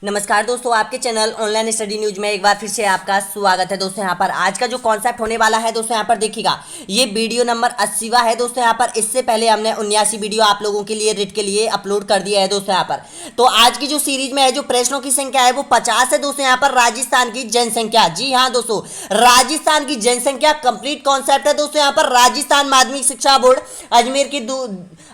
नमस्कार दोस्तों, आपके चैनल ऑनलाइन स्टडी न्यूज में एक बार फिर से आपका स्वागत है। दोस्तों यहाँ पर आज का जो कॉन्सेप्ट होने वाला है दोस्तों यहाँ पर देखिएगा, ये वीडियो नंबर 80वां है दोस्तों। यहाँ पर इससे पहले हमने 79 वीडियो आप लोगों के लिए रिट के लिए अपलोड कर दिया है दोस्तों यहाँ पर। तो आज की जो सीरीज में है, जो प्रश्नों की संख्या है वो 50 है दोस्तों। यहाँ पर राजस्थान की जनसंख्या, जी हाँ दोस्तों, राजस्थान की जनसंख्या कंप्लीट कॉन्सेप्ट है दोस्तों। यहाँ पर राजस्थान माध्यमिक शिक्षा बोर्ड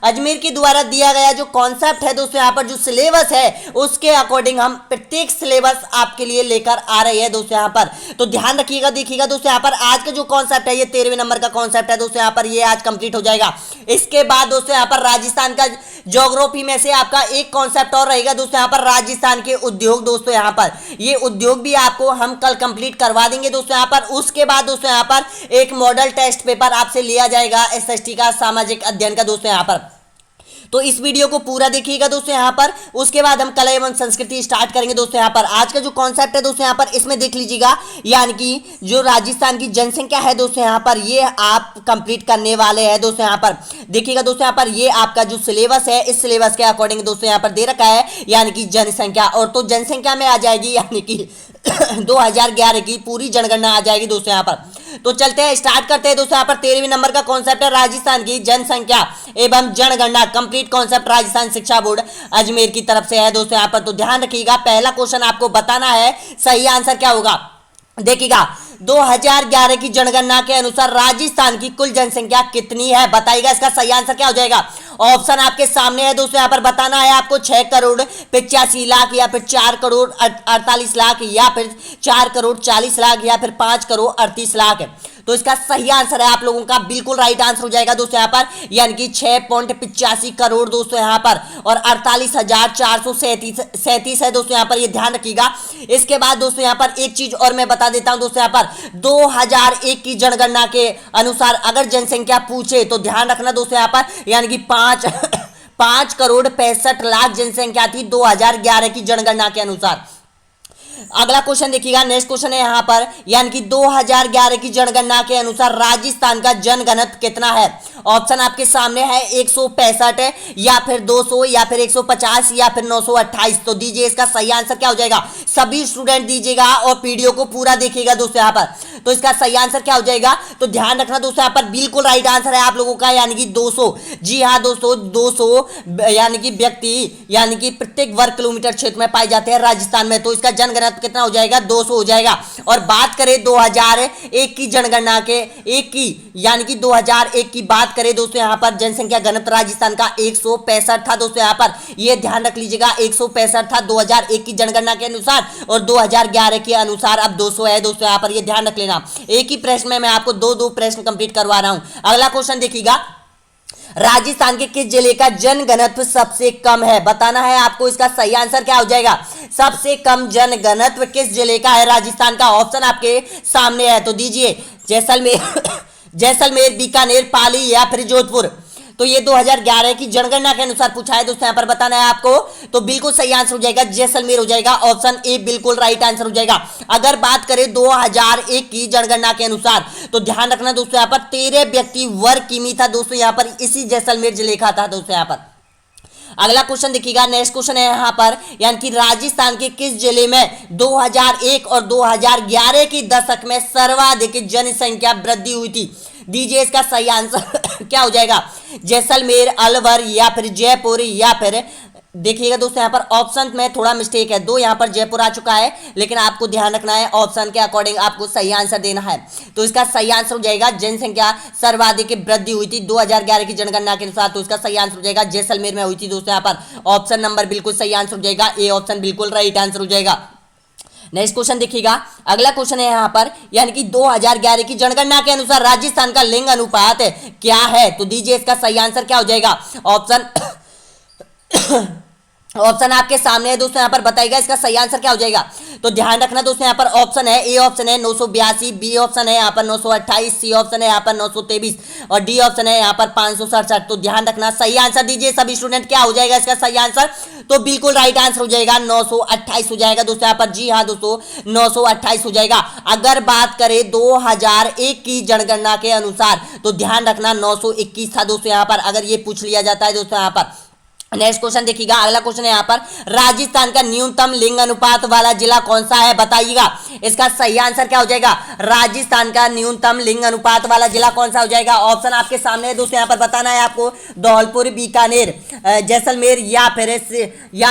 अजमेर के द्वारा दिया गया जो कॉन्सेप्ट है दोस्तों, यहाँ पर जो सिलेबस है उसके अकॉर्डिंग हम प्रत्येक सिलेबस आपके लिए लेकर आ रहे हैं दोस्तों यहाँ पर। तो ध्यान रखिएगा, देखिएगा दोस्तों यहाँ पर आज का जो कॉन्सेप्ट है ये 13वें नंबर का कॉन्सेप्ट है दोस्तों। यहाँ पर ये आज कंप्लीट हो जाएगा। इसके बाद दोस्तों यहाँ पर राजस्थान का ज्योग्राफी में से आपका एक कॉन्सेप्ट और रहेगा दोस्तों। यहाँ पर राजस्थान के उद्योग दोस्तों, यहाँ पर ये उद्योग भी आपको हम कल कंप्लीट करवा देंगे दोस्तों यहाँ पर। उसके बाद दोस्तों यहाँ पर एक मॉडल टेस्ट पेपर आपसे लिया जाएगा एसएसटी का, सामाजिक अध्ययन का दोस्तों यहाँ पर। तो इस वीडियो को पूरा देखिएगा दोस्तों यहाँ पर। उसके बाद हम कला एवं संस्कृति स्टार्ट करेंगे दोस्तों यहाँ पर। आज का जो कॉन्सेप्ट है दोस्तों यहाँ पर, इसमें देख लीजिएगा, यानी कि जो राजस्थान की जनसंख्या है दोस्तों यहाँ पर, ये आप कंप्लीट करने वाले हैं दोस्तों यहाँ पर। देखिएगा दोस्तों यहाँ पर, ये आपका जो सिलेबस है इस सिलेबस के अकॉर्डिंग दोस्तों यहाँ पर दे रखा है, यानी कि जनसंख्या। और तो जनसंख्या में आ जाएगी यानी कि 2011 की पूरी जनगणना आ जाएगी दोस्तों यहाँ पर। तो चलते हैं, स्टार्ट करते हैं दोस्तों यहाँ पर। 13वें नंबर का कॉन्सेप्ट है राजस्थान की जनसंख्या एवं जनगणना कंप्लीट कॉन्सेप्ट, राजस्थान शिक्षा बोर्ड अजमेर की तरफ से है दोस्तों यहाँ पर। तो ध्यान रखिएगा, पहला क्वेश्चन आपको बताना है सही आंसर क्या होगा। देखिएगा, 2011 की जनगणना के अनुसार राजस्थान की कुल जनसंख्या कितनी है, बताइएगा इसका सही आंसर क्या हो जाएगा। ऑप्शन आपके सामने है दोस्तों यहाँ पर। बताना है आपको 6 करोड़ 85 लाख, या फिर 4 करोड़ 48 लाख, या फिर 4 करोड़ 40 लाख, या फिर 5 करोड़ 38 लाख। तो इसका सही आंसर है आप लोगों का बिल्कुल राइट आंसर हो जाएगा दोस्तों यहाँ पर, यानी कि 6.85 करोड़ दोस्तों यहाँ पर, और 48,437 है दोस्तों यहाँ पर, ये ध्यान रखिएगा। इसके बाद दोस्तों यहाँ पर एक चीज और मैं बता देता हूं दोस्तों यहाँ पर। 2001 की जनगणना के अनुसार अगर जनसंख्या पूछे तो ध्यान रखना दोस्तों यहाँ पर, यानी कि 5 करोड़ 65 लाख जनसंख्या थी 2011 की जनगणना के अनुसार। अगला क्वेश्चन देखिएगा, नेक्स्ट क्वेश्चन है यहाँ पर, यानी कि 2011 की जनगणना के अनुसार राजस्थान का जनघनत्व कितना है। ऑप्शन आपके सामने है 165, या फिर 200, या फिर 150, या फिर 928। तो दीजिए इसका सही आंसर क्या हो जाएगा। सभी स्टूडेंट दीजिएगा और वीडियो को पूरा देखिएगा दोस्तों यहाँ पर। तो इसका सही आंसर क्या हो जाएगा, तो ध्यान रखना दोस्तों यहाँ पर, बिल्कुल राइट आंसर है आप लोगों का, यानी कि 200। जी हाँ दोस्तों, 200 यानी कि व्यक्ति, यानी कि प्रत्येक वर्ग किलोमीटर क्षेत्र में पाए जाते हैं राजस्थान में। तो इसका जनगणना कितना हो जाएगा, 200 हो जाएगा। और बात करें 2001 की जनगणना के यानी कि 2001 की बात करें दोस्तों यहाँ पर, जनसंख्या घनत्व राजस्थान का 165 था दोस्तों यहाँ पर। ये ध्यान रख लीजिएगा, 165 था 2001 की जनगणना के अनुसार, और 2011 के अनुसार अब 200 है दोस्तों यहाँ पर, ये ध्यान रख लेना। एक ही प्रश्न में मैं आपको दो प्रश्न कंप्लीट करवा रहा हूं। अगला क्वेश्चन देखिएगा, राजस्थान के किस जिले का जनघनत्व सबसे कम है, बताना है आपको इसका सही आंसर क्या हो जाएगा। सबसे कम जनघनत्व किस जिले का है राजस्थान का। ऑप्शन आपके सामने है, तो दीजिए जैसलमेर, बीकानेर, पाली, या फिर जोधपुर। तो ये 2011 की जनगणना के अनुसार पूछा है दोस्तों यहाँ पर, बताना है आपको। तो बिल्कुल सही आंसर हो जाएगा जैसलमेर हो जाएगा, ऑप्शन ए बिल्कुल राइट आंसर हो जाएगा। अगर बात करें 2001 की जनगणना के अनुसार, तो ध्यान रखना दोस्तों यहाँ पर, 13 व्यक्ति वर्ग किमी था दोस्तों यहाँ पर, इसी जैसलमेर जिले का था दोस्तों यहाँ पर। अगला क्वेश्चन देखिएगा, नेक्स्ट क्वेश्चन है यहाँ पर, यानी कि राजस्थान के किस जिले में 2001 और 2011 के दशक में सर्वाधिक जनसंख्या वृद्धि हुई थी। दीजिए इसका सही आंसर क्या हो जाएगा। जैसलमेर, अलवर, या फिर जयपुर, या फिर देखिएगा दोस्तों यहाँ पर ऑप्शन में थोड़ा मिस्टेक है, 2 यहाँ पर जयपुर आ चुका है, लेकिन आपको ध्यान रखना है ऑप्शन के अकॉर्डिंग आपको सही आंसर देना है। तो इसका सही आंसर हो जाएगा, जनसंख्या सर्वाधिक वृद्धि हुई थी 2011 की जनगणना के अनुसार। तो इसका सही आंसर हो जाएगा जैसलमेर में हुई थी दोस्तों यहाँ पर। ऑप्शन नंबर बिल्कुल सही आंसर हो जाएगा, ए ऑप्शन बिल्कुल राइट आंसर हो जाएगा। नेक्स्ट क्वेश्चन देखिएगा, अगला क्वेश्चन है यहाँ पर, यानी कि 2011 की जनगणना के अनुसार राजस्थान का लिंग अनुपात क्या है। तो दीजिए इसका सही आंसर क्या हो जाएगा। ऑप्शन आपके सामने है दोस्तों यहाँ पर, बताइएगा इसका सही आंसर क्या हो जाएगा। तो ध्यान रखना दोस्तों यहाँ पर, ऑप्शन है ए ऑप्शन है 982, बी ऑप्शन है यहाँ पर 928, सी ऑप्शन है यहाँ पर 923, और डी ऑप्शन है यहाँ पर 567। तो ध्यान रखना, सही आंसर दीजिए सभी स्टूडेंट, क्या हो जाएगा इसका सही आंसर। तो बिल्कुल राइट आंसर हो जाएगा 928 हो जाएगा दोस्तों यहाँ पर। जी हाँ दोस्तों, 928 हो जाएगा। अगर बात करें 2001 की जनगणना के अनुसार, तो ध्यान रखना 921 था दोस्तों यहाँ पर, अगर ये पूछ लिया जाता है दोस्तों यहाँ पर। नेक्स्ट क्वेश्चन देखिएगा, अगला क्वेश्चन है यहाँ पर, राजस्थान का न्यूनतम लिंग अनुपात वाला जिला कौन सा है, बताइएगा। इसका सही आंसर क्या हो जाएगा, राजस्थान का न्यूनतम लिंग अनुपात वाला जिला कौन सा हो जाएगा। ऑप्शन आपके सामने है दोस्तों, यहाँ पर बताना है आपको, धौलपुर, बीकानेर, जैसलमेर या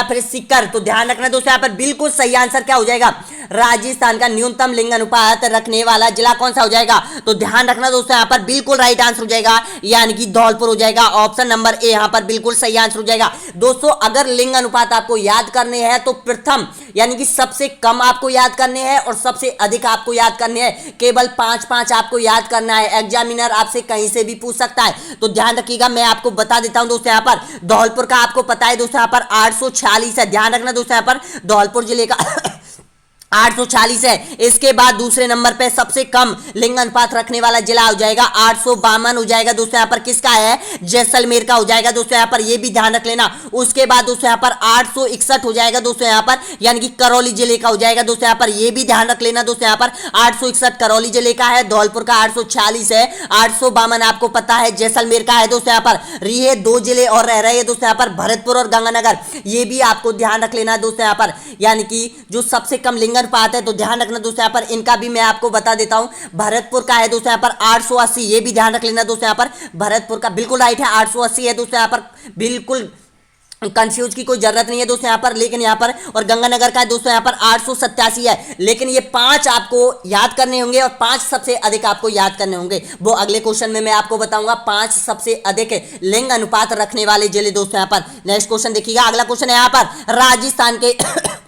फिर सीकर। तो ध्यान रखना दोस्तों, यहाँ पर बिल्कुल सही आंसर क्या हो जाएगा, राजस्थान का न्यूनतम लिंग अनुपात रखने वाला जिला कौन सा हो जाएगा। तो ध्यान रखना दोस्तों, यहाँ पर बिल्कुल राइट आंसर हो जाएगा, यानी कि धौलपुर हो जाएगा। ऑप्शन नंबर ए यहाँ पर बिल्कुल सही आंसर हो जाएगा। दोस्तों अगर लिंग अनुपात आपको याद करने हैं तो प्रथम यानी कि सबसे कम आपको याद करने हैं और सबसे अधिक आपको याद करने हैं, केवल 5-5 आपको याद करना है। एग्जामिनर आपसे कहीं से भी पूछ सकता है, तो ध्यान रखिएगा। मैं आपको बता देता हूं दोस्तों, यहाँ पर धौलपुर का आपको पता है दोस्तों, यहाँ पर 846 है। ध्यान रखना दोस्तों, यहाँ पर धौलपुर जिले का 846 है। इसके बाद दूसरे नंबर पे सबसे कम लिंग अनुपात रखने वाला जिला हो जाएगा 852 हो जाएगा दोस्तों, यहाँ पर किसका है, जैसलमेर का हो जाएगा दोस्तों, यहाँ पर ये भी ध्यान रख लेना। उसके बाद दोस्तों यहाँ पर 861 हो जाएगा दोस्तों, यहाँ पर यानी कि करौली जिले का हो जाएगा दोस्तों, यहाँ पर ये भी ध्यान रख लेना दोस्तों, यहाँ पर 861 करौली जिले का है। धौलपुर का 846 है, 852 आपको पता है जैसलमेर का है दोस्तों। यहाँ पर ये 2 जिले और रह रहे हैं दोस्तों, यहाँ पर भरतपुर और गंगानगर, ये भी आपको ध्यान रख लेना दोस्तों, यहाँ पर यानी कि जो सबसे कम लिंग अनुपात है। तो ध्यान रखना दोस्तों, यहाँ पर इनका भी मैं आपको बता देता हूं, भरतपुर का है दोस्तों यहाँ पर 880, ये भी ध्यान रख लेना दोस्तों, यहाँ पर भरतपुर का बिल्कुल राइट है, 880 है दोस्तों, यहाँ पर बिल्कुल कंफ्यूज की कोई जरूरत नहीं है दोस्तों यहाँ पर। लेकिन यहाँ पर और गंगानगर का दोस्तों यहाँ पर 887 है। लेकिन ये 5 आपको याद करने होंगे और 5 सबसे अधिक आपको याद करने होंगे, वो अगले क्वेश्चन में मैं आपको बताऊंगा। 5 सबसे अधिक लिंग अनुपात रखने वाले जिले दोस्तों यहाँ पर। नेक्स्ट क्वेश्चन देखिएगा, अगला क्वेश्चन है यहाँ पर,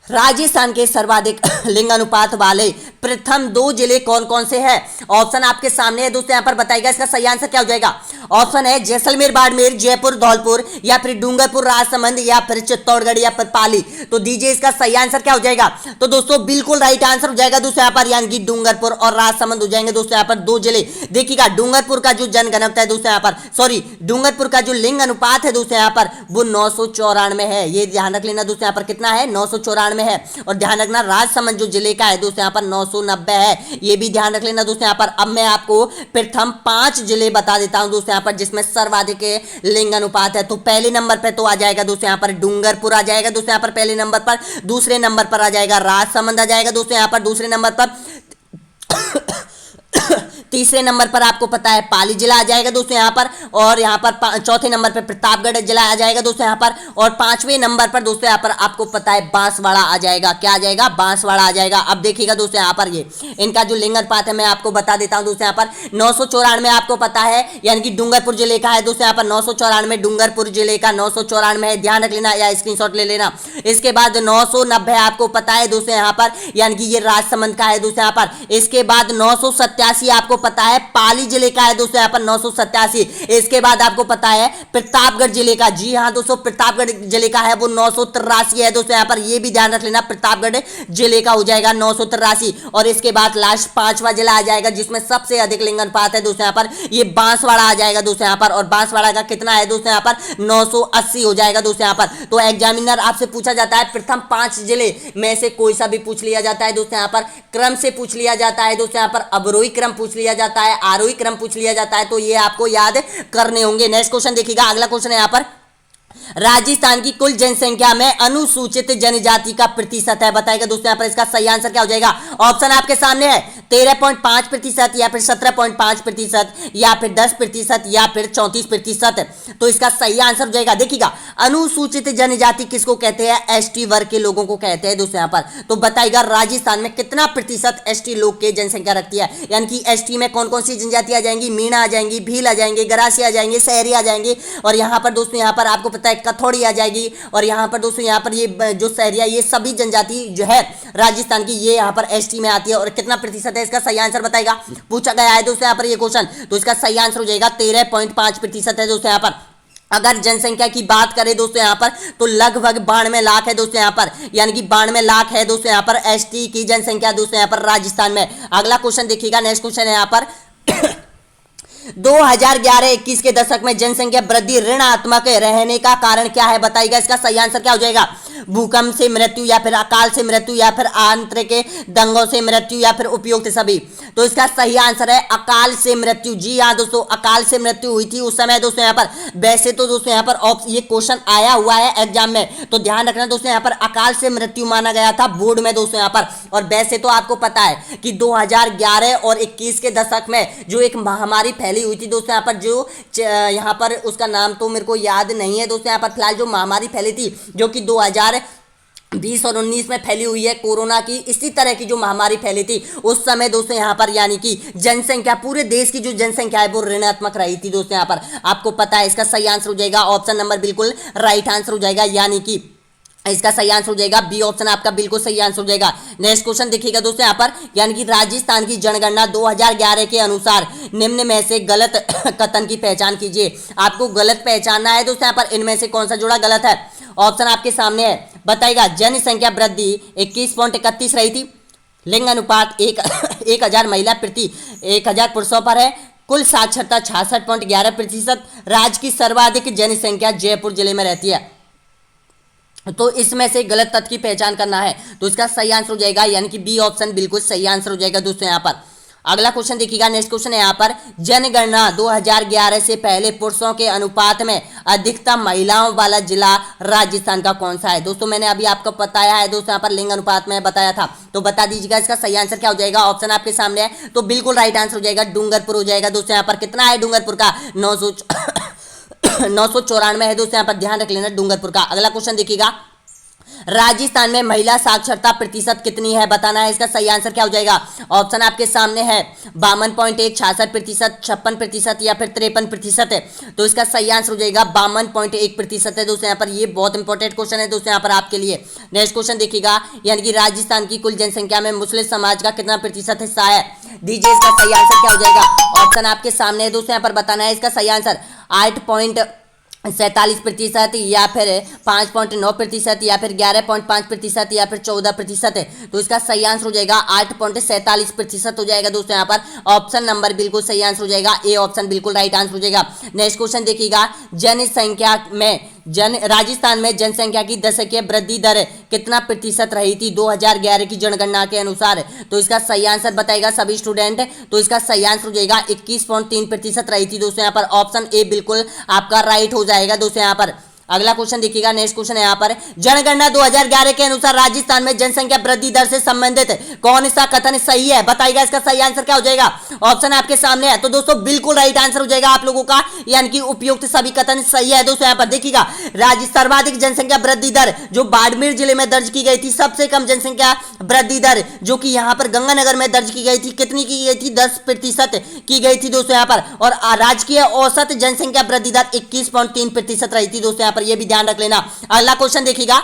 राजस्थान के सर्वाधिक लिंग अनुपात वाले प्रथम 2 जिले कौन कौन से हैं। ऑप्शन आपके सामने है दोस्तों, यहाँ पर बताइएगा इसका सही आंसर क्या हो जाएगा। ऑप्शन है जैसलमेर, बाड़मेर, जयपुर, धौलपुर या फिर डूंगरपुर, राजसमंद या फिर चित्तौड़गढ़ या फिर पाली। तो दीजिए इसका सही आंसर क्या हो जाएगा। तो दोस्तों बिल्कुल राइट आंसर हो जाएगा दोस्तों यहाँ पर, यानी कि डूंगरपुर और राजसमंद हो जाएंगे दोस्तों यहाँ पर 2 जिले। देखिएगा डूंगरपुर का जो जनघनत्व है दोस्तों यहाँ पर, सॉरी डूंगरपुर का जो लिंग अनुपात है दोस्तों यहाँ पर वो 994 है। ये ध्यान रख लेना दोस्तों, यहाँ पर कितना है, 994 में है। और ध्यान रखना राजसमंद जो जिले का है दोस्तों यहाँ पर 990 है, ये भी ध्यान रख लेना दोस्तों यहाँ पर। अब मैं आपको प्रथम 5 जिले बता देता हूं दोस्तों यहाँ पर जिसमें सर्वाधिक लिंग अनुपात है। तो पहले नंबर पे तो आ जाएगा दोस्तों यहाँ पर डूंगरपुर आ जाएगा दोस्तों यहाँ पर पहले नंबर पर। दूसरे नंबर पर आ जाएगा राजसमंद आ जाएगा दोस्तों यहाँ पर दूसरे नंबर पर। तीसरे नंबर पर आपको पता है पाली जिला आ जाएगा दोस्तों यहाँ पर। और यहाँ पर चौथे नंबर पर प्रतापगढ़ जिला आ जाएगा दोस्तों यहाँ पर। और 5वें नंबर पर दोस्तों यहाँ पर आपको पता है बांसवाड़ा आ जाएगा। क्या आ जाएगा, बांसवाड़ा आ जाएगा। अब देखिएगा दोस्तों यहाँ पर ये इनका जो लिंग अनुपात है मैं आपको बता देता हूँ दोस्तों यहाँ पर 994 आपको पता है, यानी कि डूंगरपुर जिले का है दोस्तों यहाँ पर 994 डूंगरपुर जिले का 994 है, ध्यान रख लेना या स्क्रीनशॉट ले लेना। इसके बाद 990 आपको पता है दोस्तों यहाँ पर, यानी कि ये राजसमंद का है दोस्तों यहाँ पर। इसके बाद 987 आपको पता है पाली जिले का है दोस्तों यहाँ पर 987। इसके बाद आपको पता है प्रतापगढ़ जिले का, जी हाँ दोस्तों प्रतापगढ़ जिले का है वो 983 है दोस्तों यहाँ पर। ये भी ध्यान रख लेना प्रतापगढ़ जिले का हो जाएगा 983। और इसके बाद लास्ट 5वां जिला आ जाएगा जिसमें सबसे अधिक लिंग अनुपात है दोस्तों यहाँ पर, ये बांसवाड़ा आ जाएगा दोस्तों यहाँ पर। और बांसवाड़ा का कितना है दोस्तों यहाँ पर 980 हो जाएगा दोस्तों यहाँ पर। तो एग्जामिनर आपसे पूछा जाता है प्रथम 5 जिले में से कोई सा भी पूछ लिया जाता है दोस्तों यहाँ पर, क्रम से पूछ लिया जाता है दोस्तों यहाँ पर, अवरोही क्रम पूछ लिया जाता है, आरोही क्रम पूछ लिया जाता है, तो ये आपको याद करने होंगे। नेक्स्ट क्वेश्चन देखिएगा, अगला क्वेश्चन है यहाँ पर, राजस्थान की कुल जनसंख्या में अनुसूचित जनजाति का प्रतिशत है, बताएगा दोस्तों यहाँ पर इसका सही आंसर क्या हो जाएगा। ऑप्शन आपके सामने है 13.5% या फिर 17.5% या फिर 10% या फिर 34%। तो इसका सही आंसर हो जाएगा, देखिएगा अनुसूचित जनजाति किसको कहते हैं, एसटी वर्ग के लोगों को कहते हैं दोस्तों यहाँ पर। तो बताइएगा राजस्थान में कितना प्रतिशत एसटी लोग के जनसंख्या रखती है, यानी कि एसटी में कौन कौन सी जनजाति आ जाएंगी, मीणा आ जाएंगी, भील आ जाएंगे, गरासी आ जाएंगे, शहरी आ जाएंगे। और यहाँ पर दोस्तों यहाँ पर आपको पता है कथौड़ी आ जाएगी। और यहाँ पर दोस्तों यहाँ पर ये जो शहरिया, ये सभी जनजाति जो है राजस्थान की, ये यहाँ पर एसटी में आती है। और कितना प्रतिशत है, इसका सही आंसर बताएगा, पूछा गया है दोस्तों यहाँ पर ये क्वेश्चन। तो इसका सही आंसर हो जाएगा 13.5% है दोस्तों यहाँ पर। अगर जनसंख्या की बात करें दोस्तों यहाँ पर तो लगभग 92 लाख है दोस्तों यहाँ पर, यानी कि 92 लाख है दोस्तों यहाँ पर एसटी की जनसंख्या दोस्तों यहाँ पर राजस्थान में। अगला क्वेश्चन देखिएगा, नेक्स्ट क्वेश्चन है यहाँ पर 2011-21 के दशक में जनसंख्या वृद्धि ऋणात्मक रहने का कारण क्या है, बताइएगा इसका सही आंसर क्या हो जाएगा। भूकंप से मृत्यु या फिर अकाल से मृत्यु या फिर आंतरिक दंगों से मृत्यु या फिर उपयुक्त सभी। तो इसका सही आंसर है अकाल से मृत्यु। जी हाँ दोस्तों, अकाल से मृत्यु हुई थी उस समय दोस्तों यहाँ पर। वैसे तो दोस्तों यहाँ पर ये क्वेश्चन आया हुआ है एग्जाम में, तो ध्यान रखना दोस्तों यहाँ पर अकाल से मृत्यु माना गया था बोर्ड में दोस्तों यहाँ पर। और वैसे तो आपको पता है कि 2011 और 21 के दशक में जो एक महामारी फैली हुई थी दोस्तों यहाँ पर, जो यहाँ पर उसका नाम तो मेरे को याद नहीं है दोस्तों यहाँ पर फिलहाल, जो महामारी फैली थी जो कि 2020 और 19 में फैली हुई है कोरोना की, इसी तरह की जो महामारी फैली थी उस समय दोस्तों यहाँ पर, यानी कि जनसंख्या, पूरे देश की जो जनसंख्या है वो ऋणात्मक रही थी दोस्तों यहाँ पर। आपको पता है इसका सही आंसर हो जाएगा ऑप्शन नंबर बिल्कुल राइट आंसर हो जाएगा, यानी कि इसका सही आंसर हो जाएगा बी ऑप्शन आपका बिल्कुल सही आंसर हो जाएगा। नेक्स्ट क्वेश्चन देखिएगा दोस्तों यहाँ पर, यानी कि राजस्थान की जनगणना 2011 के अनुसार निम्न में से गलत कथन की पहचान कीजिए। आपको गलत पहचानना है दोस्तों यहाँ पर, इनमें से कौन सा जोड़ा गलत है। ऑप्शन आपके सामने है, बताइएगा। जनसंख्या वृद्धि 21.31 रही थी, लिंग अनुपात 1000 महिला प्रति 1000 पुरुषों पर है, कुल साक्षरता 66.11%, राज्य की सर्वाधिक जनसंख्या जयपुर जिले में रहती है। तो इसमें से गलत तथ्य की पहचान करना है, तो इसका सही आंसर हो जाएगा यानी कि बी ऑप्शन बिल्कुल सही आंसर हो जाएगा दोस्तों यहाँ पर। अगला क्वेश्चन देखिएगा, नेक्स्ट क्वेश्चन है यहाँ पर, जनगणना 2011 से पहले पुरुषों के अनुपात में अधिकतम महिलाओं वाला जिला राजस्थान का कौन सा है। दोस्तों मैंने अभी आपको बताया है दोस्तों यहाँ पर, लिंग अनुपात में बताया था, तो बता दीजिएगा इसका सही आंसर क्या हो जाएगा। ऑप्शन आपके सामने है, तो बिल्कुल राइट आंसर हो जाएगा डूंगरपुर हो जाएगा दोस्तों यहाँ पर। कितना है डूंगरपुर का, 994 है दोस्तों यहाँ पर, ध्यान रख लेना डूंगरपुर का। अगला क्वेश्चन देखिएगा, राजस्थान में महिला साक्षरता प्रतिशत कितनी है बताना है, इसका सही आंसर क्या हो जाएगा। ऑप्शन आपके सामने है 52.1, 66%, 56% या फिर 53% है, तो इसका सही आंसर हो जाएगा 52.1% है दोस्तों यहाँ पर। ये बहुत इंपॉर्टेंट क्वेश्चन है दोस्तों यहाँ पर आपके लिए। नेक्स्ट क्वेश्चन देखिएगा, यानी कि राजस्थान की कुल जनसंख्या में मुस्लिम समाज का कितना प्रतिशत हिस्सा है, दीजिए इसका सही आंसर क्या हो जाएगा। ऑप्शन आपके सामने है दोस्तों यहाँ पर, बताना है इसका सही आंसर 8.47% या फिर 5.9% या फिर 11.5% या फिर 14% है, तो इसका सही आंसर हो जाएगा 8.47% हो जाएगा दोस्तों यहाँ पर। ऑप्शन नंबर बिल्कुल सही आंसर हो जाएगा, ए ऑप्शन बिल्कुल राइट आंसर हो जाएगा। नेक्स्ट क्वेश्चन देखिएगा, जनसंख्या में राजस्थान में जनसंख्या की दशकीय वृद्धि दर कितना प्रतिशत रही थी 2011 की जनगणना के अनुसार, तो इसका सही आंसर बताएगा सभी स्टूडेंट, तो इसका सही आंसर हो जाएगा 21.3% रही थी दोस्तों यहाँ पर। ऑप्शन ए बिल्कुल आपका राइट हो जाएगा दोस्तों यहाँ पर। अगला क्वेश्चन देखिएगा, नेक्स्ट क्वेश्चन है यहाँ पर, जनगणना 2011 के अनुसार राजस्थान में जनसंख्या वृद्धि दर से संबंधित कौन सा कथन सही है, बताइएगा इसका सही आंसर क्या हो जाएगा। ऑप्शन आपके सामने है, तो दोस्तों बिल्कुल राइट आंसर हो जाएगा आप लोगों का, यानी कि उपयुक्त सभी कथन सही है दोस्तों यहाँ पर। देखिएगा, सर्वाधिक जनसंख्या वृद्धि दर जो बाड़मेर जिले में दर्ज की गई थी, सबसे कम जनसंख्या वृद्धि दर जो कि यहाँ पर गंगानगर में दर्ज की गई थी, कितनी की गई थी, 10% की गई थी दोस्तों यहाँ पर। और राजकीय औसत जनसंख्या वृद्धि दर 21.3% रही थी दोस्तों पर, यह भी ध्यान रख लेना। अगला क्वेश्चन देखिएगा,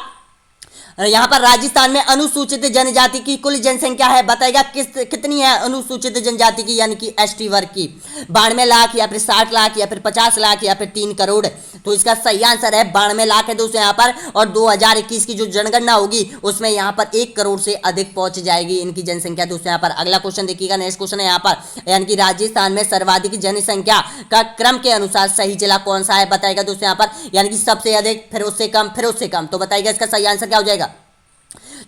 यहां पर राजस्थान में अनुसूचित जनजाति की कुल जनसंख्या है, बताएगा कितनी है अनुसूचित जनजाति की, यानी कि एसटी वर्ग की, 92 लाख या फिर 60 लाख या फिर 50 लाख या फिर 3 करोड़, तो इसका सही आंसर है 92 लाख है दोस्तों यहाँ पर। और 2021 की जो जनगणना होगी उसमें यहाँ पर 1 करोड़ से अधिक पहुंच जाएगी इनकी जनसंख्या दोस्तों यहाँ पर। अगला क्वेश्चन देखिएगा, नेक्स्ट क्वेश्चन है यहाँ पर, यानी कि राजस्थान में सर्वाधिक जनसंख्या का क्रम के अनुसार सही जिला कौन सा है, बताएगा दोस्तों यहाँ पर, यानी कि सबसे अधिक, फिर उससे कम, फिर उससे कम, तो बताइएगा इसका सही आंसर क्या हो जाएगा।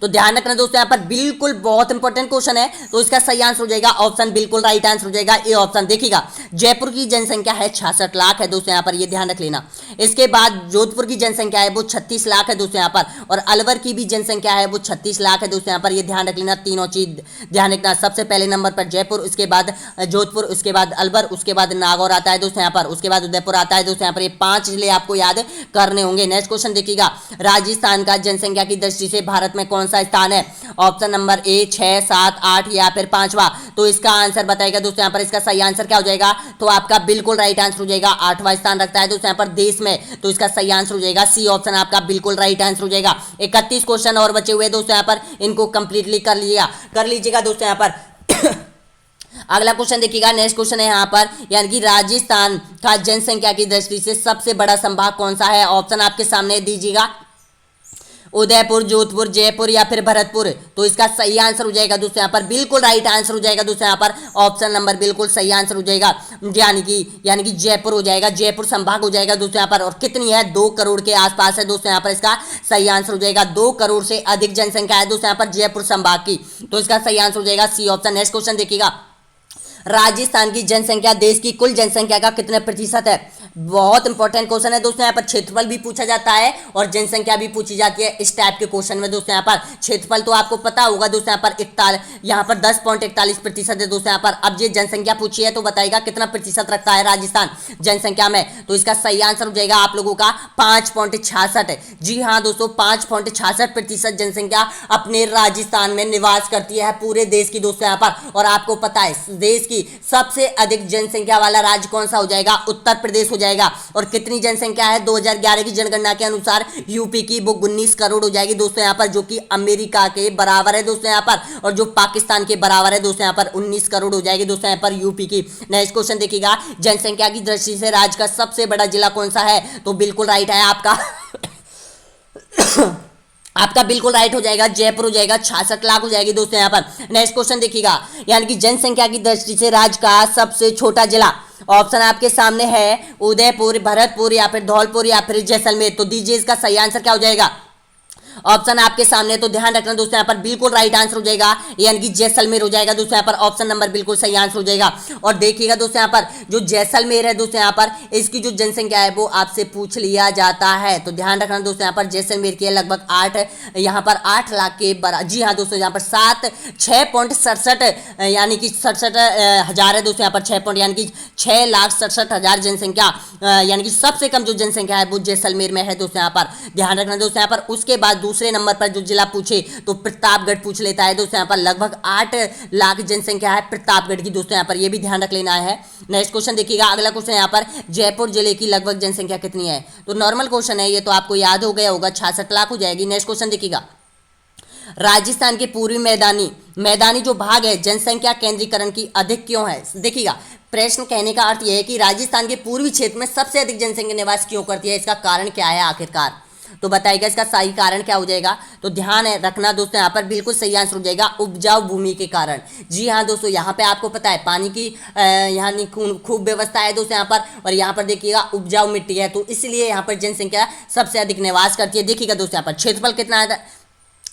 तो ध्यान रखना दोस्तों यहाँ पर, बिल्कुल बहुत इंपॉर्टेंट क्वेश्चन है, तो इसका सही आंसर हो जाएगा ऑप्शन बिल्कुल राइट आंसर हो जाएगा, ए ऑप्शन। देखिएगा, जयपुर की जनसंख्या है 66 लाख है दोस्तों यहाँ पर, ये ध्यान रख लेना। इसके बाद जोधपुर की जनसंख्या है वो 36 लाख है दोस्तों यहाँ पर, और अलवर की भी जनसंख्या है वो 36 लाख है दोस्तों यहाँ पर, ये ध्यान रख लेना। तीनों चीज ध्यान रखना, सबसे पहले नंबर पर जयपुर, उसके बाद जोधपुर, उसके बाद अलवर, उसके बाद नागौर आता है दोस्तों यहाँ पर, उसके बाद उदयपुर आता है दोस्तों यहाँ पर। ये 5 जिले आपको याद करने होंगे। नेक्स्ट क्वेश्चन देखिएगा, राजस्थान का जनसंख्या की दृष्टि से भारत में कौन सा स्थान है, ऑप्शन नंबर ए 6, 7, 8 या फिर 5वां, तो इसका आंसर बताएगा दोस्तों यहाँ पर। इसका सही आंसर क्या हो जाएगा, तो आपका बिल्कुल राइट आंसर हो जाएगा 8वां स्थान रखता है दोस्तों यहाँ पर देश में, तो इसका सही आंसर हो जाएगा सी ऑप्शन आपका बिल्कुल राइट आंसर हो जाएगा। 31 क्वेश्चन और बचे हुए दोस्तों यहाँ पर, इनको कंप्लीटली कर लीजिएगा दोस्तों यहाँ पर। अगला क्वेश्चन देखिएगा, नेक्स्ट क्वेश्चन है यहाँ पर, यानी कि राजस्थान का जनसंख्या की दृष्टि से सबसे बड़ा संभाग कौन सा है, ऑप्शन आपके सामने दीजिएगा। उदयपुर, जोधपुर, जयपुर या फिर भरतपुर। तो इसका सही आंसर हो जाएगा दोस्तों यहाँ पर बिल्कुल राइट आंसर हो जाएगा दोस्तों यहाँ पर ऑप्शन नंबर बिल्कुल सही आंसर हो जाएगा, यानी कि जयपुर हो जाएगा, जयपुर संभाग हो जाएगा दोस्तों यहाँ पर। और कितनी है, 2 करोड़ के आसपास है दोस्तों यहाँ पर। इसका सही आंसर हो जाएगा 2 करोड़ से अधिक जनसंख्या है दोस्तों यहाँ पर जयपुर संभाग की। तो इसका सही आंसर हो जाएगा सी ऑप्शन। नेक्स्ट क्वेश्चन देखिएगा, राजस्थान की जनसंख्या देश की कुल जनसंख्या का कितने प्रतिशत है। बहुत इंपॉर्टेंट क्वेश्चन है दोस्तों यहाँ पर। क्षेत्रफल भी पूछा जाता है और जनसंख्या भी पूछी जाती है इस टाइप के क्वेश्चन में दोस्तों यहाँ पर। क्षेत्रफल तो आपको पता होगा दोस्तों यहाँ पर यहाँ पर 10.41% है दोस्तों यहाँ पर। अब ये जनसंख्या पूछी है तो बताइएगा कितना प्रतिशत रखता है राजस्थान जनसंख्या में। तो इसका सही आंसर हो जाएगा आप लोगों का 5.66। जी हाँ दोस्तों, 5.66% जनसंख्या अपने राजस्थान में निवास करती है पूरे देश की दोस्तों यहाँ पर। और आपको पता है देश की सबसे अधिक जनसंख्या वाला राज्य कौन सा हो जाएगा, उत्तर प्रदेश हो जाएगा। और कितनी जनसंख्या है, 2011 की जनगणना के अनुसार यूपी की वो 19 करोड़ हो जाएगी दोस्तों यहाँ पर, जो कि अमेरिका के बराबर है दोस्तों यहाँ पर। और जो पाकिस्तान के बराबर है दोस्तों यहाँ पर 19 करोड़ हो जाएगी दोस्तों यहाँ पर यूपी की। नेक्स्ट क्वेश्चन देखिएगा, जनसंख्या की दृष्टि से राज्य का सबसे बड़ा जिला कौन सा है। तो बिल्कुल राइट है आपका आपका बिल्कुल राइट हो जाएगा, जयपुर हो जाएगा, 66 लाख हो जाएगी दोस्तों यहाँ पर। नेक्स्ट क्वेश्चन देखिएगा, यानी कि जनसंख्या की दृष्टि से राज्य का सबसे छोटा जिला। ऑप्शन आपके सामने है उदयपुर, भरतपुर या फिर धौलपुर या फिर जैसलमेर। तो दीजिए इसका सही आंसर क्या हो जाएगा। ऑप्शन आपके सामने, तो ध्यान रखना दोस्तों यहाँ पर बिल्कुल राइट आंसर हो जाएगा, यानी कि जैसलमेर हो जाएगा दोस्तों यहाँ पर। ऑप्शन नंबर बिल्कुल सही आंसर हो जाएगा। और देखिएगा दोस्तों यहाँ पर जो जैसलमेर है दोस्तों यहाँ पर, इसकी जो जनसंख्या है वो आपसे पूछ लिया जाता है। तो ध्यान रखना दोस्तों यहाँ पर जैसलमेर की लगभग 8 लाख के बराबर। जी हाँ दोस्तों, यहाँ पर 6.67 यानी कि 67,000 है दोस्तों यहाँ पर। 6 यानी कि 6,67,000 जनसंख्या, यानी कि सबसे कम जो जनसंख्या है वो जैसलमेर में है दोस्तों यहाँ पर। ध्यान रखना दोस्तों यहाँ पर। उसके बाद दूसरे नंबर पर जो जिला पूछे तो प्रतापगढ़ पूछ लेता है दोस्तों यहाँ पर। लगभग 8 लाख जनसंख्या है प्रतापगढ़ की दोस्तों यहाँ पर, ये भी ध्यान रख लेना है। नेक्स्ट क्वेश्चन देखिएगा, अगला क्वेश्चन यहाँ पर, जयपुर जिले की लगभग जनसंख्या कितनी है। तो नॉर्मल क्वेश्चन है ये, तो आपको याद हो गया होगा, 66 लाख हो जाएगी। नेक्स्ट क्वेश्चन देखिएगा, राजस्थान के पूर्वी मैदानी जो भाग है जनसंख्या केंद्रीकरण की अधिक क्यों है। देखिएगा प्रश्न कहने का अर्थ यह है कि राजस्थान के पूर्वी क्षेत्र में सबसे अधिक जनसंख्या निवास क्यों करती है, इसका कारण क्या है आखिरकार। तो बताइएगा इसका सही कारण क्या हो जाएगा। तो ध्यान रखना दोस्तों यहाँ पर बिल्कुल सही आंसर हो जाएगा, उपजाऊ भूमि के कारण। जी हाँ दोस्तों, यहाँ पे आपको पता है पानी की यहाँ खूब व्यवस्था है दोस्तों यहाँ पर। और यहाँ पर देखिएगा उपजाऊ मिट्टी है, तो इसलिए यहाँ पर जनसंख्या सबसे अधिक निवास करती है। देखिएगा दोस्तों यहाँ पर क्षेत्रफल कितना है,